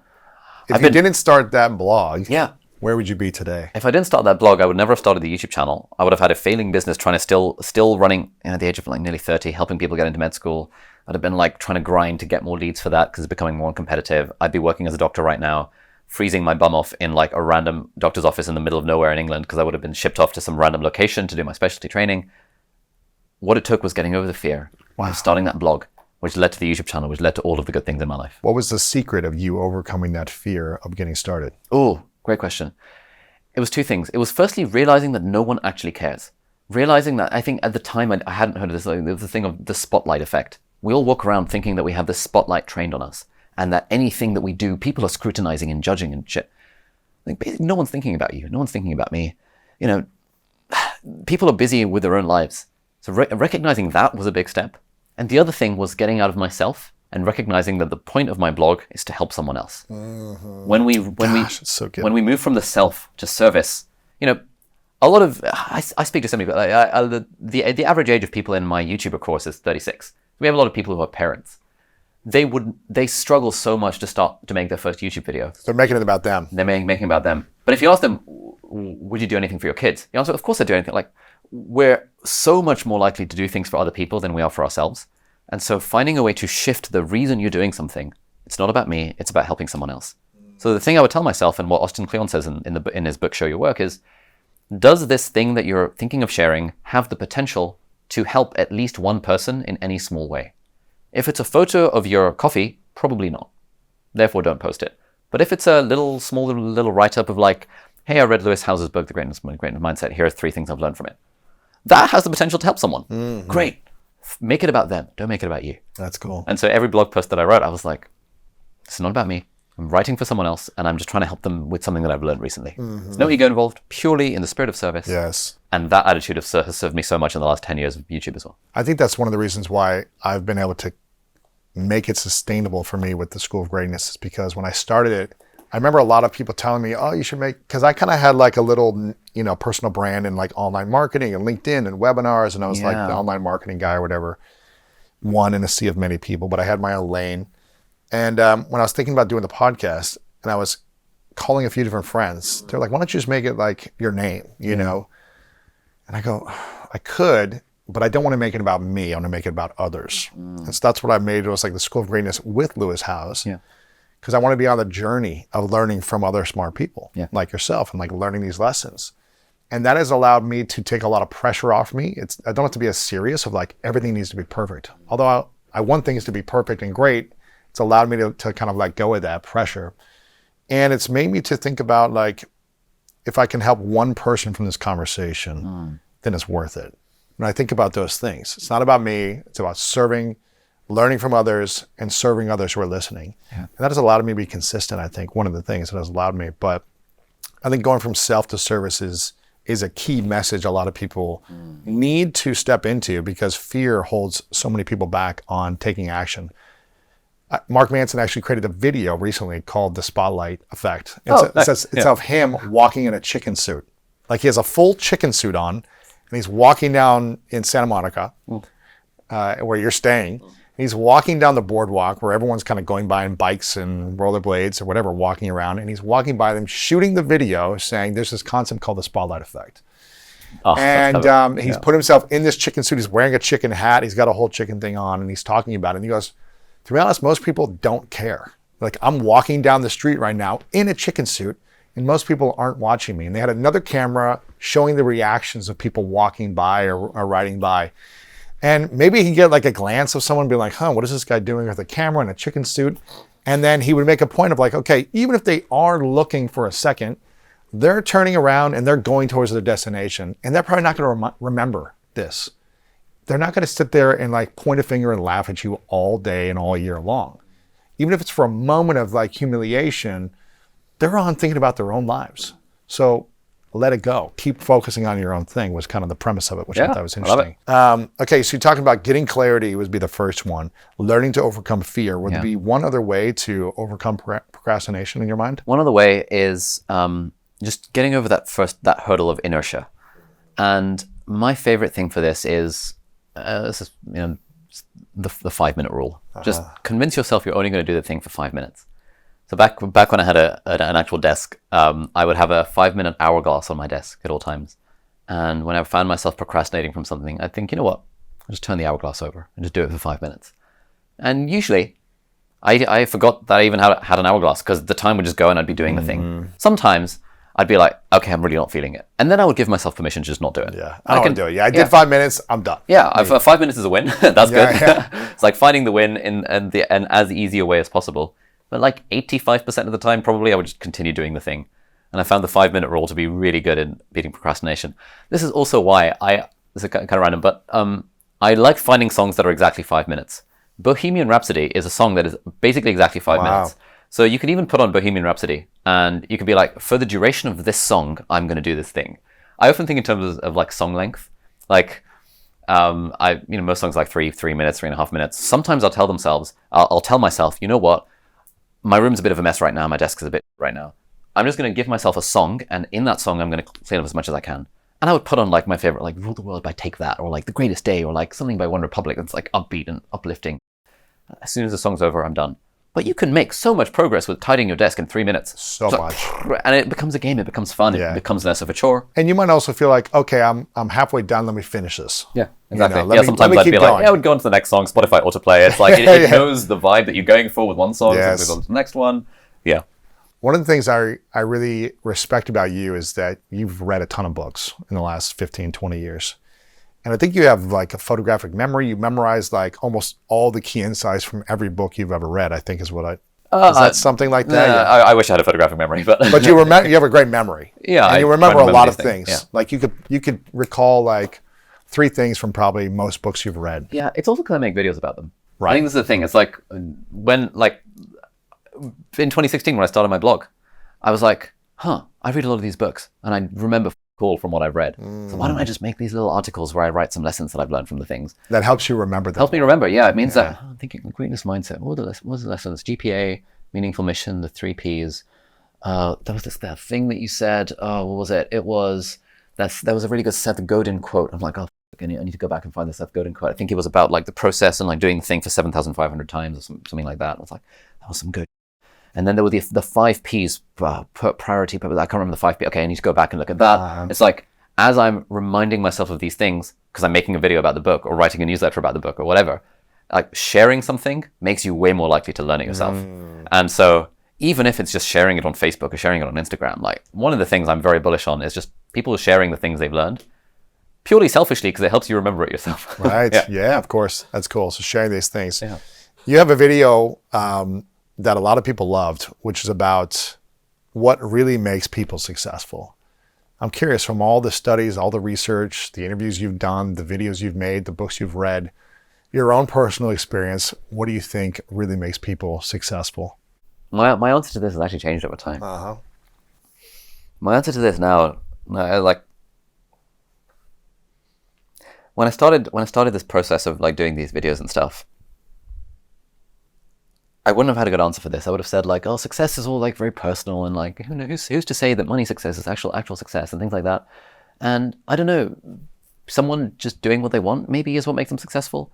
if you didn't start that blog, yeah, where would you be today? if I didn't start that blog, I would never have started the YouTube channel. I would have had a failing business trying to still running, at the age of like nearly 30, helping people get into med school. I'd have been like trying to grind to get more leads for that because it's becoming more competitive. I'd be working as a doctor right now, freezing my bum off in like a random doctor's office in the middle of nowhere in England because I would have been shipped off to some random location to do my specialty training. What it took was getting over the fear of starting that blog, which led to the YouTube channel, which led to all of the good things in my life. What was the secret of you overcoming that fear of getting started? Oh, great question. It was two things. It was firstly realizing that no one actually cares. Realizing that, I think at the time I hadn't heard of this, there was the thing of the spotlight effect. We all walk around thinking that we have this spotlight trained on us and that anything that we do, people are scrutinizing and judging and shit. Like, basically, no one's thinking about you. No one's thinking about me. You know, people are busy with their own lives. So recognizing that was a big step. And the other thing was getting out of myself and recognizing that the point of my blog is to help someone else. When we move from the self to service, you know, a lot of I speak to somebody, but the average age of people in my YouTuber course is 36. We have a lot of people who are parents. They struggle so much to make their first YouTube video. They're making it about them. They're making it about them. But if you ask them, would you do anything for your kids? The answer, of course I do anything. Like, we're so much more likely to do things for other people than we are for ourselves. And so finding a way to shift the reason you're doing something, it's not about me, it's about helping someone else. So the thing I would tell myself, and what Austin Kleon says in his book, Show Your Work, is, does this thing that you're thinking of sharing have the potential to help at least one person in any small way? If it's a photo of your coffee, probably not. Therefore, don't post it. But if it's a small little write-up of like, hey, I read Lewis Howes's book, The Greatness Mindset. Here are 3 things I've learned from it. That has the potential to help someone. Great. Make it about them. Don't make it about you. That's cool. And so every blog post that I wrote, I was like, it's not about me. I'm writing for someone else, and I'm just trying to help them with something that I've learned recently. There's no ego involved, purely in the spirit of service. Yes. And that attitude has served me so much in the last 10 years of YouTube as well. I think that's one of the reasons why I've been able to make it sustainable for me with the School of Greatness, is because when I started it, I remember a lot of people telling me, oh, you should make, because I kind of had like a little, personal brand in like online marketing and LinkedIn and webinars, and I was like the online marketing guy or whatever, one in a sea of many people, but I had my own lane. And when I was thinking about doing the podcast and I was calling a few different friends, they're like, why don't you just make it like your name, you know? And I go, I could, but I don't want to make it about me. I want to make it about others. And so that's what I made. It was like the School of Greatness with Lewis Howes. Yeah. Because I want to be on the journey of learning from other smart people like yourself and like learning these lessons. And that has allowed me to take a lot of pressure off me. I don't have to be as serious of like everything needs to be perfect. Although I want things to be perfect and great, it's allowed me to kind of like go with that pressure. And it's made me to think about like, if I can help one person from this conversation, then it's worth it. When I think about those things, it's not about me, it's about serving, learning from others, and serving others who are listening. Yeah. And that has allowed me to be consistent, I think, one of the things that has allowed me. But I think going from self to service is a key message a lot of people need to step into, because fear holds so many people back on taking action. Mark Manson actually created a video recently called The Spotlight Effect. It's of him walking in a chicken suit. Like, he has a full chicken suit on, and he's walking down in Santa Monica, where you're staying. He's walking down the boardwalk where everyone's kind of going by in bikes and rollerblades or whatever, walking around. And he's walking by them, shooting the video, saying there's this concept called the spotlight effect. Oh, and he's put himself in this chicken suit. He's wearing a chicken hat. He's got a whole chicken thing on, and he's talking about it. And he goes, to be honest, most people don't care. Like, I'm walking down the street right now in a chicken suit, and most people aren't watching me. And they had another camera showing the reactions of people walking by or riding by. And maybe he'd get like a glance of someone being like, what is this guy doing with a camera and a chicken suit? And then he would make a point of like, okay, even if they are looking for a second, they're turning around and they're going towards their destination. And they're probably not going to remember this. They're not going to sit there and like point a finger and laugh at you all day and all year long. Even if it's for a moment of like humiliation, they're on thinking about their own lives. So let it go. Keep focusing on your own thing was kind of the premise of it, which I thought was interesting. Okay, so you're talking about getting clarity would be the first one. Learning to overcome fear. Would there be one other way to overcome procrastination in your mind? One other way is just getting over that hurdle of inertia. And my favorite thing for this is the 5-minute rule. Just convince yourself you're only going to do the thing for 5 minutes. So back when I had an actual desk, I would have a 5-minute hourglass on my desk at all times. And when I found myself procrastinating from something, I'd think, you know what? I'll just turn the hourglass over and just do it for 5 minutes. And usually, I forgot that I even had an hourglass because the time would just go and I'd be doing the thing. Sometimes I'd be like, okay, I'm really not feeling it. And then I would give myself permission to just not do it. Yeah, I don't want to do it. Yeah, I did 5 minutes, I'm done. Yeah, 5 minutes is a win. That's good. Yeah. It's like finding the win in as easy a way as possible. But like 85% of the time, probably I would just continue doing the thing. And I found the 5-minute rule to be really good in beating procrastination. This is also why this is kind of random, but I like finding songs that are exactly 5 minutes. Bohemian Rhapsody is a song that is basically exactly 5 minutes. So you could even put on Bohemian Rhapsody and you could be like, for the duration of this song, I'm going to do this thing. I often think in terms of like song length. Like, most songs like 3 minutes, 3.5 minutes. Sometimes I'll tell myself, you know what? My room's a bit of a mess right now. My desk is a bit right now. I'm just going to give myself a song, and in that song, I'm going to clean up as much as I can. And I would put on like my favorite, like Rule the World by Take That, or like The Greatest Day, or like something by One Republic that's like upbeat and uplifting. As soon as the song's over, I'm done. But you can make so much progress with tidying your desk in 3 minutes. So much. And it becomes a game. It becomes fun. It becomes less of a chore. And you might also feel like, okay, I'm halfway done. Let me finish this. Yeah, exactly. Sometimes I'd be like, I would go on to the next song. Spotify autoplay. It's like, it knows the vibe that you're going for with one song. Yes. So we go on to the next one. Yeah. One of the things I really respect about you is that you've read a ton of books in the last 15, 20 years. And I think you have like a photographic memory. You memorized like almost all the key insights from every book you've ever read, I think is what is that something like that? Yeah. I wish I had a photographic memory, but you have a great memory. Yeah, and you remember a lot of things. Yeah. Like you could recall like 3 things from probably most books you've read. Yeah, it's also because I make videos about them. Right. I think this is the thing. It's like when in 2016 when I started my blog, I was like, I read a lot of these books, and I remember all from what I've read. So why don't I just make these little articles where I write some lessons that I've learned from the things? That helps you remember them. Helps me remember, yeah. It means that I'm thinking greatness mindset. What was the lessons? GPA, meaningful mission, the 3 Ps. There was that thing that you said. What was it? There was a really good Seth Godin quote. I'm like, I need to go back and find the Seth Godin quote. I think it was about like the process and like doing the thing for 7,500 times or something like that. I was like, that was some good. And then there were the 5 Ps, priority, but I can't remember the 5 Ps. Okay, I need to go back and look at that. It's like, as I'm reminding myself of these things, because I'm making a video about the book or writing a newsletter about the book or whatever, like sharing something makes you way more likely to learn it yourself. And so even if it's just sharing it on Facebook or sharing it on Instagram, like one of the things I'm very bullish on is just people sharing the things they've learned purely selfishly because it helps you remember it yourself. Right. Yeah, of course. That's cool. So sharing these things. Yeah. You have a video that a lot of people loved, which is about what really makes people successful. I'm curious, from all the studies, all the research, the interviews you've done, the videos you've made, the books you've read, your own personal experience, what do you think really makes people successful? My answer to this has actually changed over time. My answer to this now, like when I started this process of like doing these videos and stuff, I wouldn't have had a good answer for this. I would have said like, oh, success is all like very personal and like who's to say that money success is actual success and things like that. And I don't know, someone just doing what they want maybe is what makes them successful.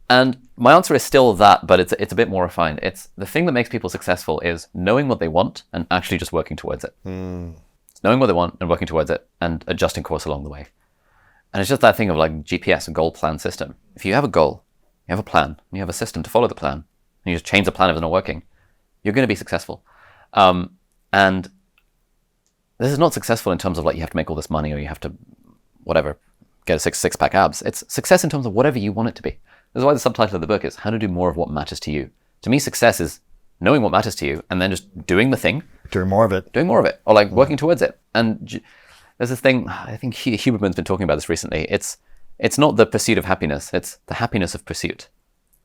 And my answer is still that, but it's a bit more refined. It's the thing that makes people successful is knowing what they want and actually just working towards it. It's knowing what they want and working towards it and adjusting course along the way. And it's just that thing of like GPS, a goal plan system. If you have a goal, you have a plan, and you have a system to follow the plan, and you just change the plan if it's not working, you're going to be successful. And this is not successful in terms of like you have to make all this money or you have to, whatever, get a six-pack abs. It's success in terms of whatever you want it to be. This is why the subtitle of the book is How to Do More of What Matters to You. To me, success is knowing what matters to you and then just doing the thing. Doing more of it. Or like working towards it. And there's this thing, I think Huberman's been talking about this recently. It's not the pursuit of happiness, it's the happiness of pursuit.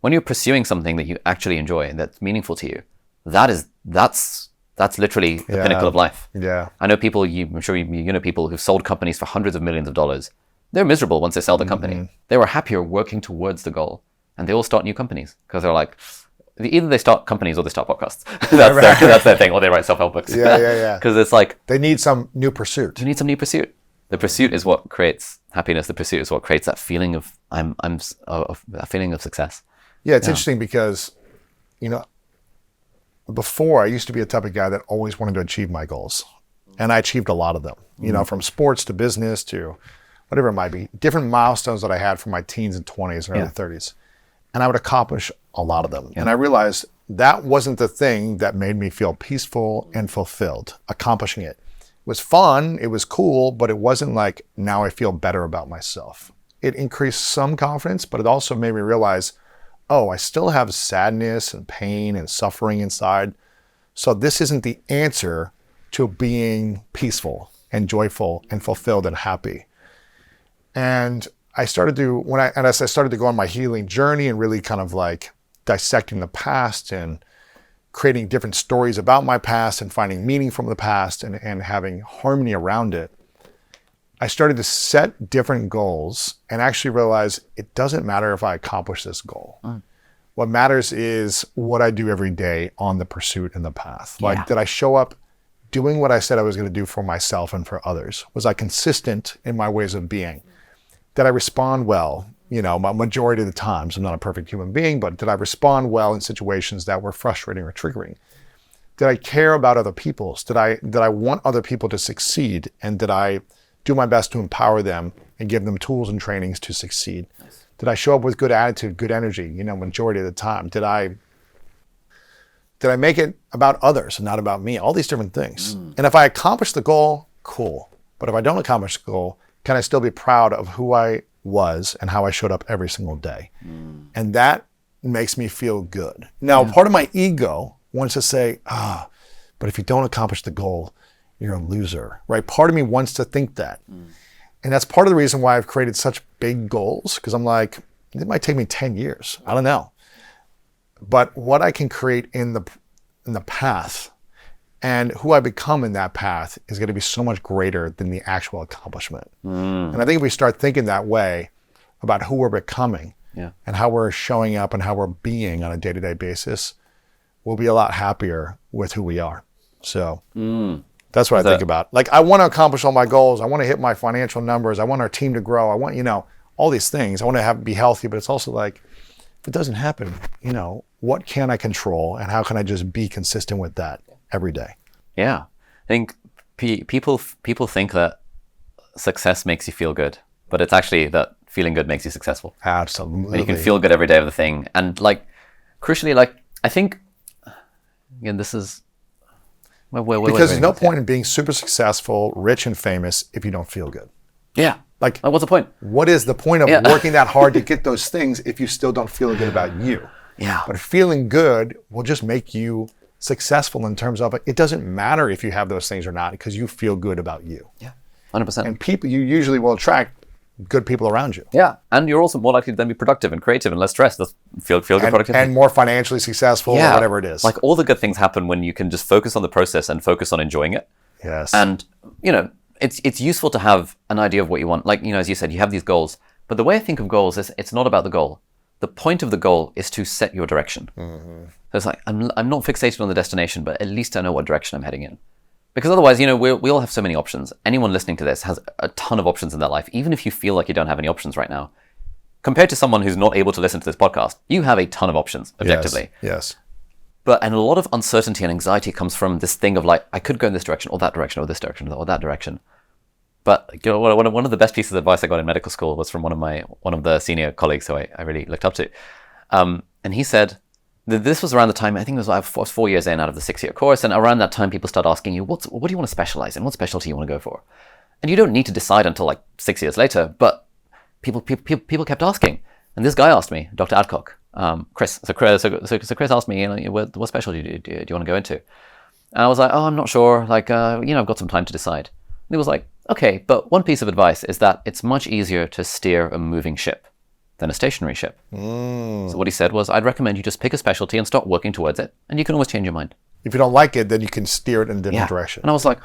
When you're pursuing something that you actually enjoy, that's meaningful to you, that's That's literally the pinnacle of life. Yeah. I know people, I'm sure you know people who've sold companies for hundreds of millions of dollars. They're miserable once they sell the company. They were happier working towards the goal. And they all start new companies because they're like, either they start companies or they start podcasts. That's their thing. Or they write self-help books. Yeah. Because it's like, they need some new pursuit. You need some new pursuit. The pursuit is what creates happiness. The pursuit is what creates that feeling of a feeling of success. Yeah, it's interesting because, before I used to be a type of guy that always wanted to achieve my goals, and I achieved a lot of them. From sports to business to whatever it might be, different milestones that I had from my teens and 20s and early 30s, and I would accomplish a lot of them. And I realized that wasn't the thing that made me feel peaceful and fulfilled. Accomplishing it was fun, it was cool, but it wasn't like, now I feel better about myself. It increased some confidence, but it also made me realize, oh, I still have sadness and pain and suffering inside. So this isn't the answer to being peaceful and joyful and fulfilled and happy. And I started to, as I started to go on my healing journey and really kind of like dissecting the past and creating different stories about my past and finding meaning from the past and having harmony around it, I started to set different goals and actually realize it doesn't matter if I accomplish this goal. What matters is what I do every day on the pursuit and the path. Like, did I show up doing what I said I was going to do for myself and for others? Was I consistent in my ways of being? Did I respond well? My majority of the times, I'm not a perfect human being, but did I respond well in situations that were frustrating or triggering? Did I care about other people's? Did I want other people to succeed? And did I do my best to empower them and give them tools and trainings to succeed? Nice. Did I show up with good attitude, good energy, majority of the time? Did I make it about others and not about me? All these different things. And if I accomplish the goal, cool. But if I don't accomplish the goal, can I still be proud of who I was and how I showed up every single day? And that makes me feel good. Now, part of my ego wants to say, but if you don't accomplish the goal, you're a loser, right? Part of me wants to think that. And that's part of the reason why I've created such big goals, because I'm like, it might take me 10 years. I don't know. But what I can create in the path and who I become in that path is going to be so much greater than the actual accomplishment. And I think if we start thinking that way about who we're becoming and how we're showing up and how we're being on a day-to-day basis, we'll be a lot happier with who we are. So that's what I think about. Like, I want to accomplish all my goals. I want to hit my financial numbers. I want our team to grow. I want, all these things. I want to be healthy, but it's also like, if it doesn't happen, what can I control and how can I just be consistent with that every day? Yeah. I think people think that success makes you feel good, but it's actually that feeling good makes you successful. Absolutely. And you can feel good every day of the thing. And crucially, I think, again, this is because there's no point in being super successful, rich and famous if you don't feel good. Yeah. Like, what's the point? What is the point of working that hard to get those things if you still don't feel good about you? Yeah. But feeling good will just make you successful in terms of it doesn't matter if you have those things or not, because you feel good about you. Yeah. 100%. And people, you usually will attract good people around you. Yeah. And you're also more likely to then be productive and creative and less stressed. Feel good productivity. And more financially successful or whatever it is. Like, all the good things happen when you can just focus on the process and focus on enjoying it. Yes. And, it's useful to have an idea of what you want. Like, as you said, you have these goals. But the way I think of goals is it's not about the goal. The point of the goal is to set your direction. So it's like, I'm not fixated on the destination, but at least I know what direction I'm heading in. Because otherwise, we all have so many options. Anyone listening to this has a ton of options in their life. Even if you feel like you don't have any options right now, compared to someone who's not able to listen to this podcast, you have a ton of options, objectively. Yes. And a lot of uncertainty and anxiety comes from this thing of like, I could go in this direction or that direction or this direction or that direction. But one of the best pieces of advice I got in medical school was from one of the senior colleagues who I really looked up to. And he said that this was around the time, I think it was 4 years in out of the 6-year course. And around that time, people start asking you, what do you want to specialize in? What specialty you want to go for? And you don't need to decide until like 6 years later, but people kept asking. And this guy asked me, Dr. Adcock, Chris. So Chris asked me, what specialty do you want to go into? And I was like, I'm not sure. Like, I've got some time to decide. And he was like, okay, but one piece of advice is that it's much easier to steer a moving ship than a stationary ship. So what he said was, I'd recommend you just pick a specialty and start working towards it, and you can always change your mind. If you don't like it, then you can steer it in a different direction. And I was like,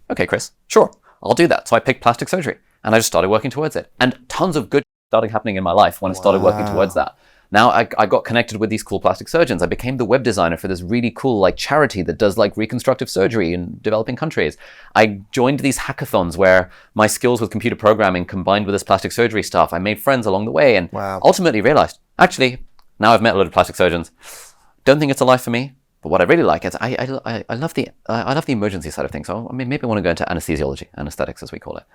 okay, Chris, sure, I'll do that. So I picked plastic surgery and I just started working towards it. And tons of good started happening in my life when I started working towards that. Now I got connected with these cool plastic surgeons. I became the web designer for this really cool like charity that does like reconstructive surgery in developing countries. I joined these hackathons where my skills with computer programming combined with this plastic surgery stuff. I made friends along the way and ultimately realized, actually, now I've met a lot of plastic surgeons. Don't think it's a life for me. But what I really like is I love the emergency side of things. So I mean, maybe I want to go into anesthesiology, anesthetics as we call it.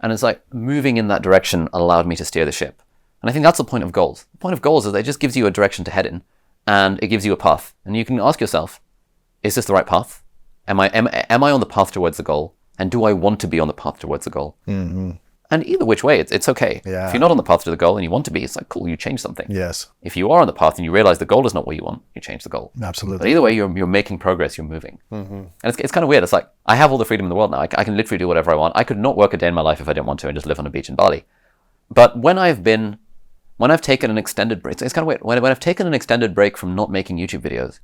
And it's like moving in that direction allowed me to steer the ship. And I think that's the point of goals. The point of goals is that it just gives you a direction to head in and it gives you a path. And you can ask yourself, is this the right path? Am I on the path towards the goal? And do I want to be on the path towards the goal? Mm-hmm. And either which way, it's okay. Yeah. If you're not on the path to the goal and you want to be, it's like, cool, you change something. Yes. If you are on the path and you realize the goal is not what you want, you change the goal. Absolutely. But either way, you're making progress, you're moving. Mm-hmm. And it's kind of weird. It's like, I have all the freedom in the world now. I can literally do whatever I want. I could not work a day in my life if I didn't want to and just live on a beach in Bali. But when I've taken an extended break, it's kind of weird. When I've taken an extended break from not making YouTube videos,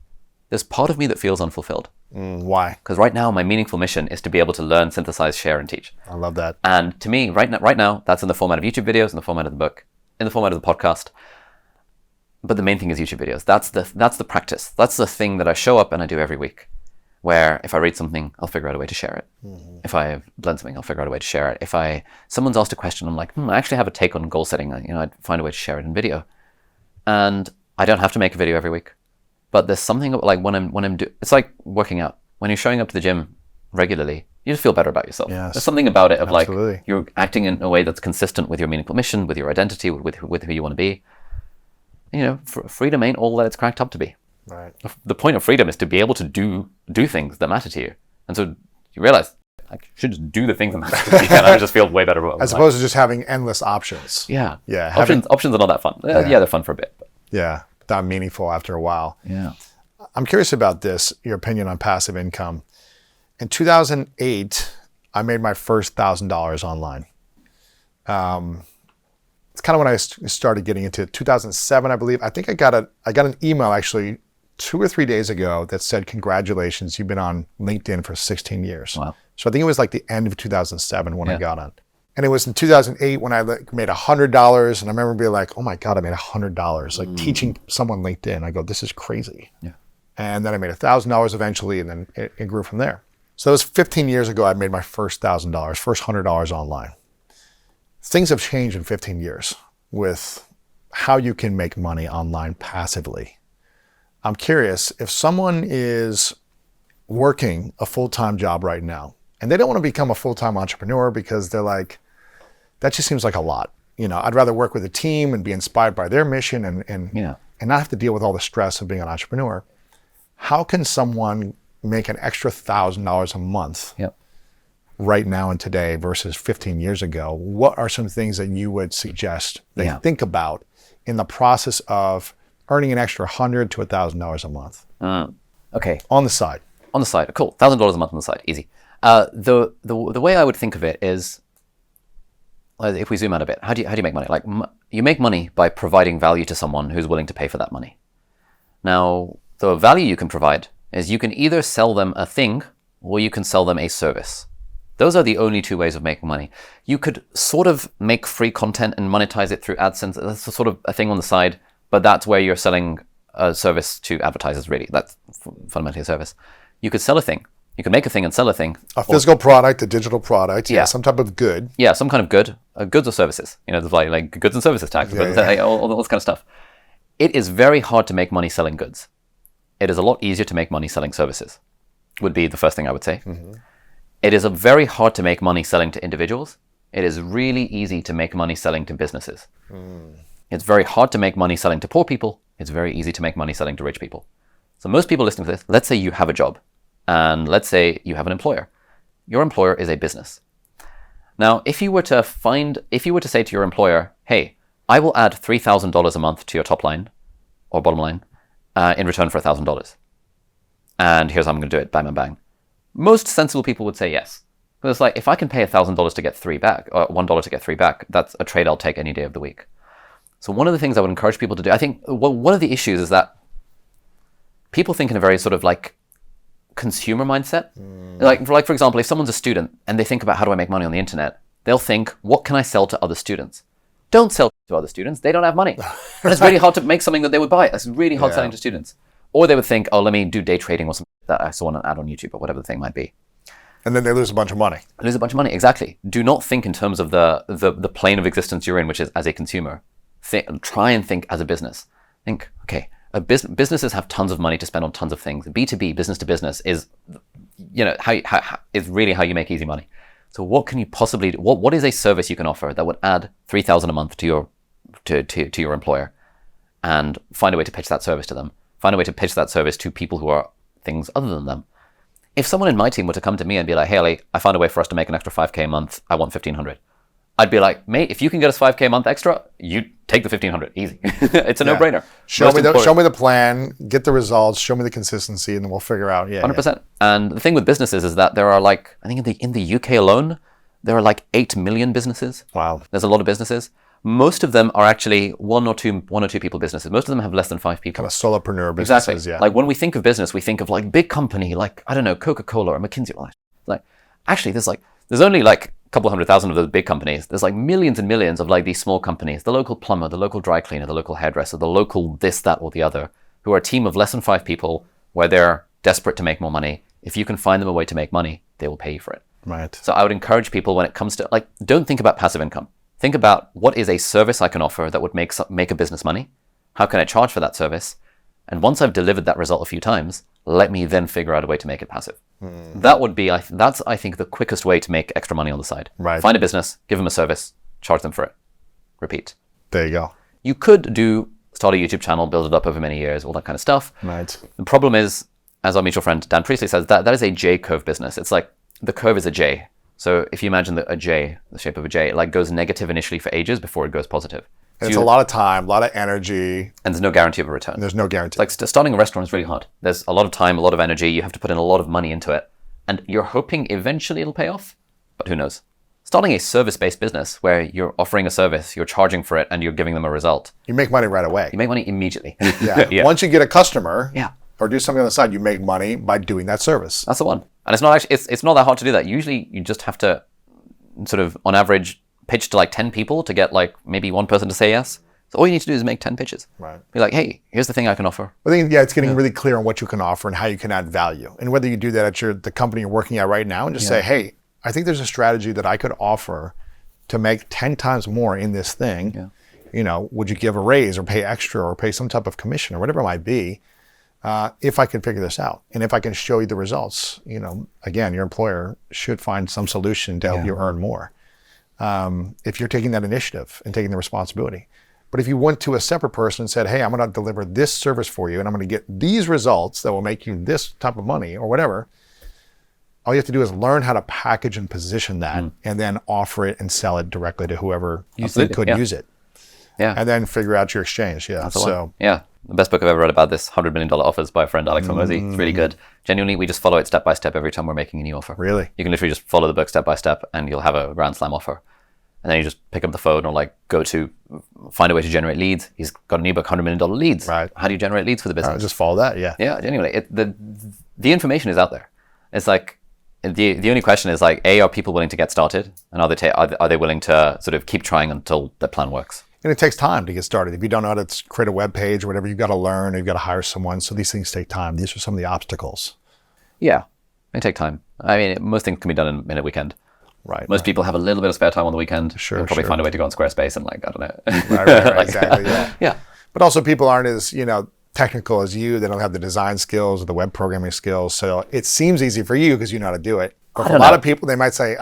there's part of me that feels unfulfilled. Why? Because right now, my meaningful mission is to be able to learn, synthesize, share, and teach. I love that. And to me, right now, that's in the format of YouTube videos, in the format of the book, in the format of the podcast. But the main thing is YouTube videos. That's the practice. That's the thing that I show up and I do every week. Where if I read something, I'll figure out a way to share it. Mm-hmm. If I blend something, I'll figure out a way to share it. If someone's asked a question, I'm like, I actually have a take on goal setting. I'd find a way to share it in video. And I don't have to make a video every week. But there's something like it's like working out. When you're showing up to the gym regularly, you just feel better about yourself. Yes. There's something about it of Absolutely. like you're acting in a way that's consistent with your meaningful mission, with your identity, with who you want to be. Freedom ain't all that it's cracked up to be. Right. The point of freedom is to be able to do things that matter to you. And so you realize I should just do the things that matter to me and I just feel way better about it. As opposed to just having endless options. Yeah. Yeah. Options are not that fun. Yeah, they're fun for a bit. But. Yeah. Not meaningful after a while. Yeah. I'm curious about this, your opinion on passive income. In 2008, I made my first $1,000 online. It's kind of when I started getting into it. 2007, I believe. I think I got an email actually 2 or 3 days ago that said, "Congratulations, you've been on LinkedIn for 16 years." Wow. So I think it was like the end of 2007 when I got on. And it was in 2008 when I made $100, and I remember being like, "Oh my God, I made $100!" Like teaching someone LinkedIn, I go, "This is crazy." Yeah. And then I made $1,000 eventually, and then it grew from there. So it was 15 years ago. I made my first $1,000, first $100 online. Things have changed in 15 years with how you can make money online passively. I'm curious if someone is working a full-time job right now, and they don't want to become a full-time entrepreneur because they're like, that just seems like a lot. I'd rather work with a team and be inspired by their mission and not have to deal with all the stress of being an entrepreneur. How can someone make an extra $1,000 a month right now and today versus 15 years ago? What are some things that you would suggest they think about in the process of earning an extra $100 to $1,000 a month? Okay. On the side. On the side. Cool. $1,000 a month on the side. Easy. The way I would think of it is, if we zoom out a bit, how do you make money? Like you make money by providing value to someone who's willing to pay for that money. Now, the value you can provide is you can either sell them a thing or you can sell them a service. Those are the only two ways of making money. You could sort of make free content and monetize it through AdSense. That's sort of a thing on the side, but that's where you're selling a service to advertisers, really. That's fundamentally a service. You could sell a thing. You could make a thing and sell a thing. A physical product, a digital product, some type of good. Yeah, some kind of good. Goods or services. There's like goods and services tax, all this kind of stuff. It is very hard to make money selling goods. It is a lot easier to make money selling services, would be the first thing I would say. Mm-hmm. It is very hard to make money selling to individuals. It is really easy to make money selling to businesses. It's very hard to make money selling to poor people. It's very easy to make money selling to rich people. So most people listening to this, let's say you have a job, and let's say you have an employer. Your employer is a business. Now, if you were to say to your employer, "Hey, I will add $3,000 a month to your top line or bottom line in return for $1,000. And here's how I'm going to do it, bang, bang, bang." Most sensible people would say yes. Because it's like, if I can pay $1,000 to get $3 back, or $1 to get $3 back, that's a trade I'll take any day of the week. So one of the things I would encourage people to do, I think one of the issues is that people think in a very sort of like consumer mindset. Like for example, if someone's a student and they think about how do I make money on the internet, they'll think, what can I sell to other students? Don't sell to other students. They don't have money. And it's really hard to make something that they would buy. It's really hard selling to students. Or they would think, oh, let me do day trading or something that I saw an ad on YouTube or whatever the thing might be. And then they lose a bunch of money. Lose a bunch of money, exactly. Do not think in terms of the plane of existence you're in, which is as a consumer. Try and think as a business. Think, okay, businesses have tons of money to spend on tons of things. B2B, business to business, is is really how you make easy money. So what can you possibly do? What is a service you can offer that would add $3,000 a month to your employer, and find a way to pitch that service to them. Find a way to pitch that service to people who are things other than them. If someone in my team were to come to me and be like, hey, Ali, I found a way for us to make an extra 5K a month. I want 1,500. I'd be like, mate, if you can get us 5K a month extra, you take the 1,500. Easy. It's a no-brainer. Show me the plan, get the results, show me the consistency, and then we'll figure out. 100%. And the thing with businesses is that there are I think in the UK alone, there are 8 million businesses. Wow. There's a lot of businesses. Most of them are actually one or two people businesses. Most of them have less than 5 people. Kind of solopreneur businesses, exactly. yeah. Like when we think of business, we think of big company, I don't know, Coca-Cola or McKinsey. Actually, there's only a couple 100,000 of those big companies. There's millions and millions of these small companies, the local plumber, the local dry cleaner, the local hairdresser, the local this, that, or the other, who are a team of less than 5 people where they're desperate to make more money. If you can find them a way to make money, they will pay you for it. Right. So I would encourage people when it comes to, don't think about passive income. Think about what is a service I can offer that would make a business money? How can I charge for that service? And once I've delivered that result a few times, let me then figure out a way to make it passive. That would be, that's I think, the quickest way to make extra money on the side. Right. Find a business, give them a service, charge them for it. Repeat. There you go. You could start a YouTube channel, build it up over many years, all that kind of stuff. Right. The problem is, as our mutual friend Dan Priestley says, that is a J-curve business. It's the curve is a J. So if you imagine a J, the shape of a J, it goes negative initially for ages before it goes positive. And it's a lot of time, a lot of energy. And there's no guarantee of a return. There's no guarantee. Starting a restaurant is really hard. There's a lot of time, a lot of energy. You have to put in a lot of money into it. And you're hoping eventually it'll pay off, but who knows? Starting a service-based business where you're offering a service, you're charging for it, and you're giving them a result. You make money right away. You make money immediately. Yeah. Once you get a customer, yeah, or do something on the side, you make money by doing that service. That's the one. And it's not actually, it's not that hard to do that. Usually you just have to sort of, on average, pitch to 10 people to get maybe one person to say yes. So all you need to do is make 10 pitches. Right. Be like, hey, here's the thing I can offer. I think, it's getting really clear on what you can offer and how you can add value. And whether you do that at the company you're working at right now and just say, hey, I think there's a strategy that I could offer to make 10 times more in this thing. Yeah. Would you give a raise or pay extra or pay some type of commission or whatever it might be, if I can figure this out and if I can show you the results? Again, your employer should find some solution to help you earn more. If you're taking that initiative and taking the responsibility. But if you went to a separate person and said, hey, I'm going to deliver this service for you and I'm going to get these results that will make you this type of money or whatever, all you have to do is learn how to package and position that and then offer it and sell it directly to whoever could use it. Yeah. And then figure out your exchange. Yeah. That's the best book I've ever read about this, $100 million offers by a friend, Alex Hormozi. It's really good. Genuinely, we just follow it step by step every time we're making a new offer. Really? You can literally just follow the book step by step and you'll have a grand slam offer. And then you just pick up the phone or find a way to generate leads. He's got an ebook, $100 million leads. Right. How do you generate leads for the business? Just follow that, yeah. Yeah, genuinely. The information is out there. It's the only question is A, are people willing to get started? And are they willing to sort of keep trying until the plan works? And it takes time to get started. If you don't know how to create a web page or whatever, you've got to learn, you've got to hire someone. So these things take time. These are some of the obstacles. Yeah, they take time. I mean, most things can be done in a weekend. Right. Most people have a little bit of spare time on the weekend. Sure. They'll probably find a way to go on Squarespace and I don't know. Right, exactly. Yeah. Yeah. But also people aren't as, technical as you. They don't have the design skills or the web programming skills. So it seems easy for you because you know how to do it. But for a lot of people, they might say,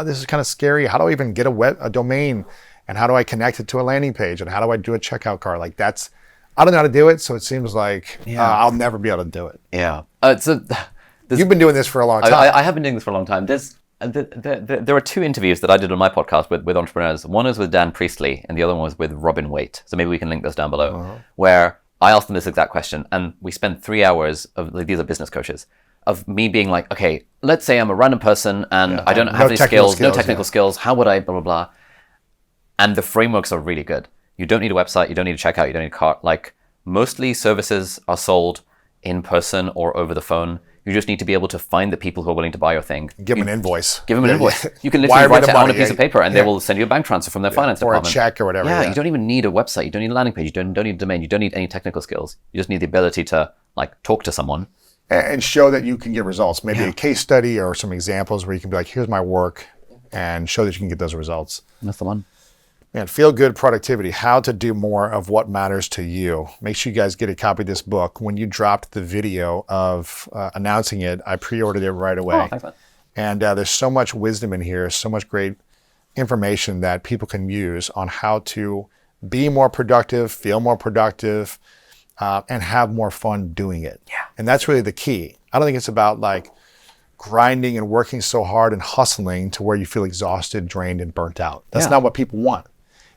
this is kind of scary. How do I even get a domain? And how do I connect it to a landing page? And how do I do a checkout card? I don't know how to do it. So it seems like I'll never be able to do it. Yeah. You've been doing this for a long time. I have been doing this for a long time. There are 2 interviews that I did on my podcast with entrepreneurs. One is with Dan Priestley and the other one was with Robin Waite. So maybe we can link those down below, where I asked them this exact question. And we spent 3 hours these are business coaches, of me being like, okay, let's say I'm a random person and I don't have any skills, no technical skills. How would I blah, blah, blah. And the frameworks are really good. You don't need a website. You don't need a checkout. You don't need a cart. Mostly services are sold in person or over the phone. You just need to be able to find the people who are willing to buy your thing. Give them an invoice. Give them an invoice. You can Wire literally me write the it on a money, piece of paper and they will send you a bank transfer from their finance or department. a check or whatever. Yeah, you don't even need a website. You don't need a landing page. You don't need a domain. You don't need any technical skills. You just need the ability to like talk to someone. And show that you can get results. Maybe a case study or some examples where you can be like, here's my work, and show that you can get those results. That's the one. Man, Feel Good Productivity, How to Do More of What Matters to You. Make sure you guys get a copy of this book. When you dropped the video of announcing it, I pre-ordered it right away. Oh, thanks, man. And there's so much wisdom in here, so much great information that people can use on how to be more productive, feel more productive, and have more fun doing it. Yeah. And that's really the key. I don't think it's about like grinding and working so hard and hustling to where you feel exhausted, drained, and burnt out. That's not what people want.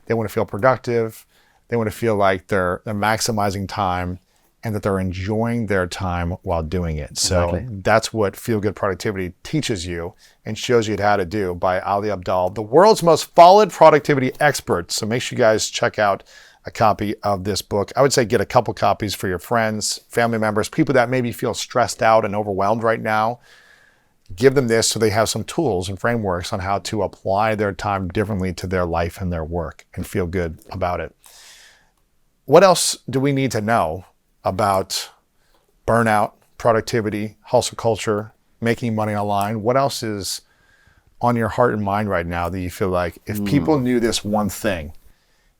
They want to feel productive. They want to feel like they're maximizing time and that they're enjoying their time while doing it. So that's what Feel Good Productivity teaches you and shows you how to do by Ali Abdaal, the world's most followed productivity expert. So make sure you guys check out a copy of this book. I would say get a couple copies for your friends, family members, people that maybe feel stressed out and overwhelmed right now. Give them this so they have some tools and frameworks on how to apply their time differently to their life and their work and feel good about it. What else do we need to know about burnout, productivity, hustle culture, making money online? What else is on your heart and mind right now that you feel like if people knew this one thing,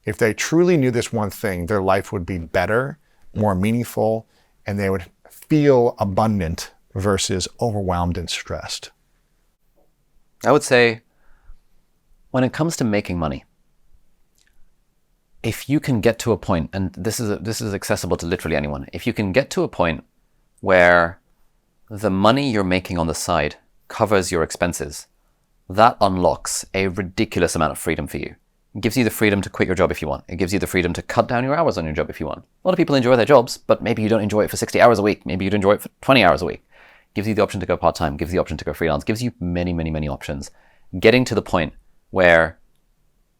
if they truly knew this one thing, their life would be better, more meaningful, and they would feel abundant versus overwhelmed and stressed? I would say when it comes to making money, if you can get to a point, and this is accessible to literally anyone, if you can get to a point where the money you're making on the side covers your expenses, that unlocks a ridiculous amount of freedom for you. It gives you the freedom to quit your job if you want. It gives you the freedom to cut down your hours on your job if you want. A lot of people enjoy their jobs, but maybe you don't enjoy it for 60 hours a week. Maybe you'd enjoy it for 20 hours a week. Gives you the option to go part-time, gives you the option to go freelance, gives you many, many, many options. Getting to the point where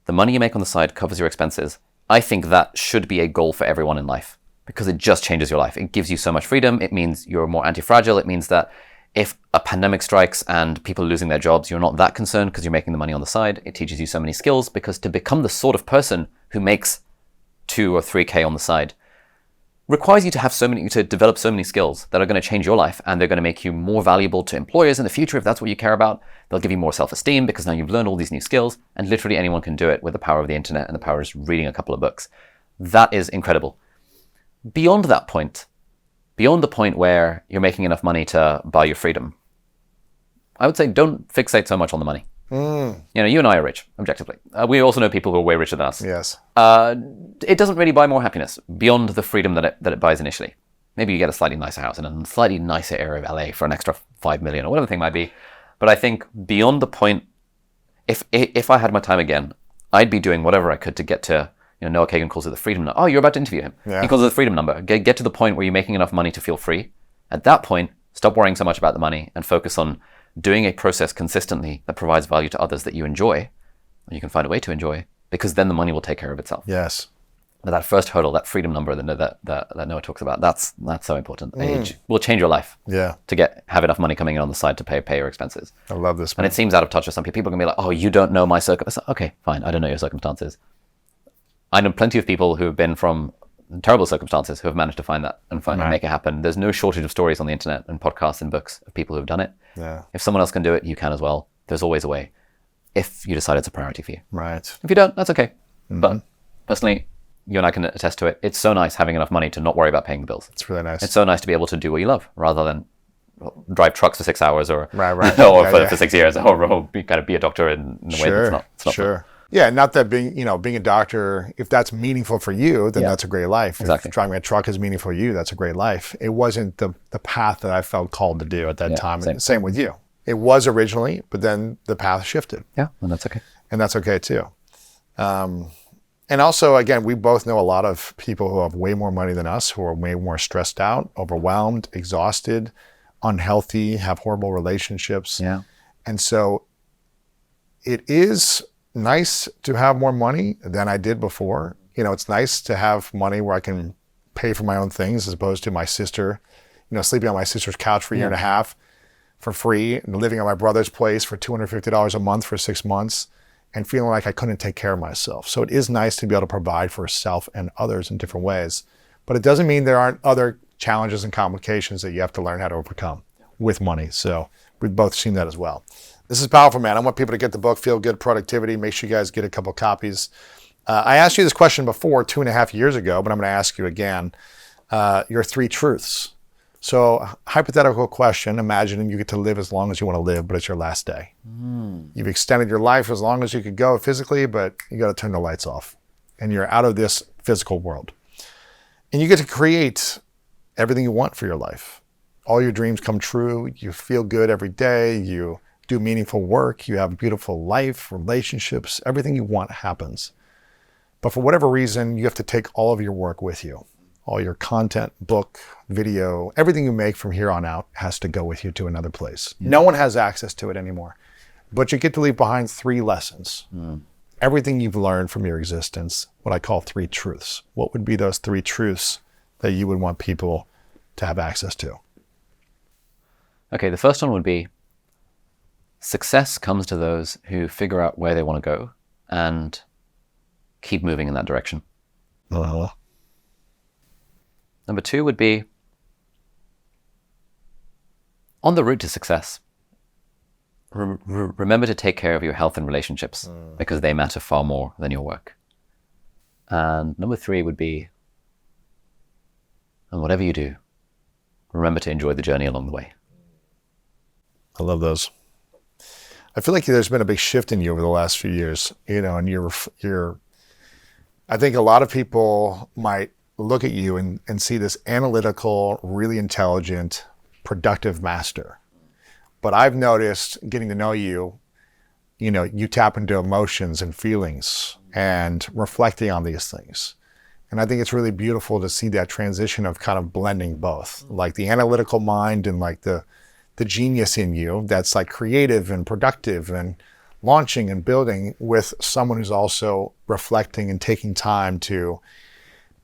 the money you make on the side covers your expenses, I think that should be a goal for everyone in life because it just changes your life. It gives you so much freedom. It means you're more anti-fragile. It means that if a pandemic strikes and people are losing their jobs, you're not that concerned because you're making the money on the side. It teaches you so many skills because to become the sort of person who makes 2 or 3K on the side requires you to develop so many skills that are going to change your life, and they're going to make you more valuable to employers in the future if that's what you care about. They'll give you more self-esteem because now you've learned all these new skills, and literally anyone can do it with the power of the internet and the power of just reading a couple of books. That is incredible. Beyond that point, beyond the point where you're making enough money to buy your freedom, I would say don't fixate so much on the money. You know, you and I are rich, objectively. We also know people who are way richer than us. Yes. It doesn't really buy more happiness beyond the freedom that it buys initially. Maybe you get a slightly nicer house in a slightly nicer area of LA for an extra 5 million or whatever the thing might be. But I think beyond the point, if I had my time again, I'd be doing whatever I could to get to, you know, Noah Kagan calls it the freedom number. Oh, you're about to interview him. Yeah. He calls it the freedom number. Get to the point where you're making enough money to feel free. At that point, stop worrying so much about the money and focus on doing a process consistently that provides value to others that you enjoy, or you can find a way to enjoy, because then the money will take care of itself. Yes. But that first hurdle, that freedom number that Noah talks about, that's so important. Age will change your life. Yeah. To have enough money coming in on the side to pay your expenses. I love this, man. And it seems out of touch with some people. People can be like, oh, you don't know my circumstances. Okay, fine. I don't know your circumstances. I know plenty of people who have been from terrible circumstances who have managed to find that and make it happen. There's no shortage of stories on the internet and podcasts and books of people who have done it. Yeah. If someone else can do it, you can as well. There's always a way if you decide it's a priority for you. Right. If you don't, that's okay. But personally, you and I can attest to it. It's so nice having enough money to not worry about paying the bills. It's really nice. It's so nice to be able to do what you love rather than drive trucks for 6 hours or Right. or for 6 years or be a doctor in a way that's not Sure. Fun. Yeah, not that being a doctor, if that's meaningful for you, then that's a great life. Exactly. If driving a truck is meaningful for you, that's a great life. It wasn't the path that I felt called to do at that time. Same with you. It was originally, but then the path shifted. Yeah, and that's okay. And that's okay too. And also, again, we both know a lot of people who have way more money than us, who are way more stressed out, overwhelmed, exhausted, unhealthy, have horrible relationships. Yeah. And so it is nice to have more money than I did before. You know, it's nice to have money where I can pay for my own things as opposed to my sister, sleeping on my sister's couch for a year and a half for free, and living at my brother's place for $250 a month for 6 months, and feeling like I couldn't take care of myself. So it is nice to be able to provide for self and others in different ways. But it doesn't mean there aren't other challenges and complications that you have to learn how to overcome with money. So we've both seen that as well. This is powerful, man. I want people to get the book, Feel Good Productivity. Make sure you guys get a couple copies. I asked you this question before 2.5 years ago, but I'm going to ask you again, your 3 truths. So hypothetical question, imagine you get to live as long as you want to live, but it's your last day. You've extended your life as long as you could go physically, but you got to turn the lights off and you're out of this physical world. And you get to create everything you want for your life. All your dreams come true. You feel good every day. You do meaningful work. You have a beautiful life, relationships, everything you want happens. But for whatever reason, you have to take all of your work with you. All your content, book, video, everything you make from here on out has to go with you to another place. No one has access to it anymore. But you get to leave behind 3 lessons. Everything you've learned from your existence, what I call 3 truths. What would be those 3 truths that you would want people to have access to? Okay, the first one would be success comes to those who figure out where they want to go and keep moving in that direction. Number 2 would be, on the route to success, remember to take care of your health and relationships because they matter far more than your work. And number 3 would be, and whatever you do, remember to enjoy the journey along the way. I love those. I feel like there's been a big shift in you over the last few years, and I think a lot of people might look at you and see this analytical, really intelligent, productive master. But I've noticed getting to know you, you tap into emotions and feelings and reflecting on these things. And I think it's really beautiful to see that transition of kind of blending both, like the analytical mind and like the genius in you that's like creative and productive and launching and building, with someone who's also reflecting and taking time to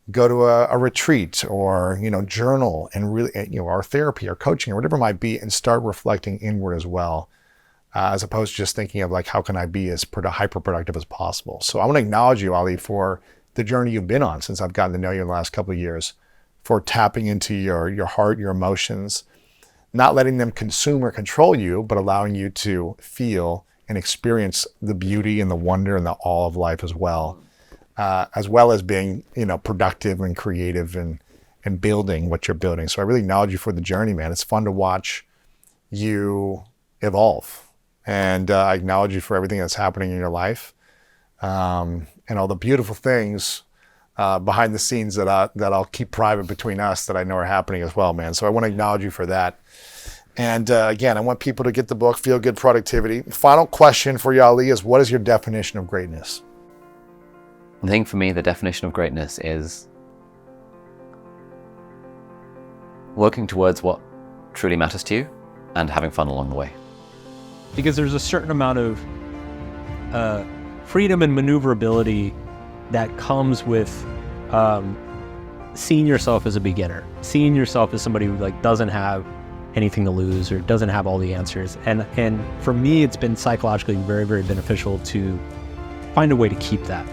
go to a retreat or, journal and really, or therapy or coaching or whatever it might be, and start reflecting inward as well, as opposed to just thinking of like, how can I be as hyper productive as possible? So I want to acknowledge you, Ali, for the journey you've been on since I've gotten to know you in the last couple of years, for tapping into your heart, your emotions, not letting them consume or control you, but allowing you to feel and experience the beauty and the wonder and the awe of life as well as being, productive and creative and building what you're building. So I really acknowledge you for the journey, man. It's fun to watch you evolve. And I acknowledge you for everything that's happening in your life, and all the beautiful things behind the scenes that I'll keep private between us that I know are happening as well, man. So I want to acknowledge you for that. And again, I want people to get the book, Feel Good Productivity. Final question for you, Ali, is what is your definition of greatness? I think for me, the definition of greatness is working towards what truly matters to you and having fun along the way. Because there's a certain amount of freedom and maneuverability that comes with seeing yourself as a beginner, seeing yourself as somebody who doesn't have anything to lose or doesn't have all the answers. And for me, it's been psychologically very, very beneficial to find a way to keep that.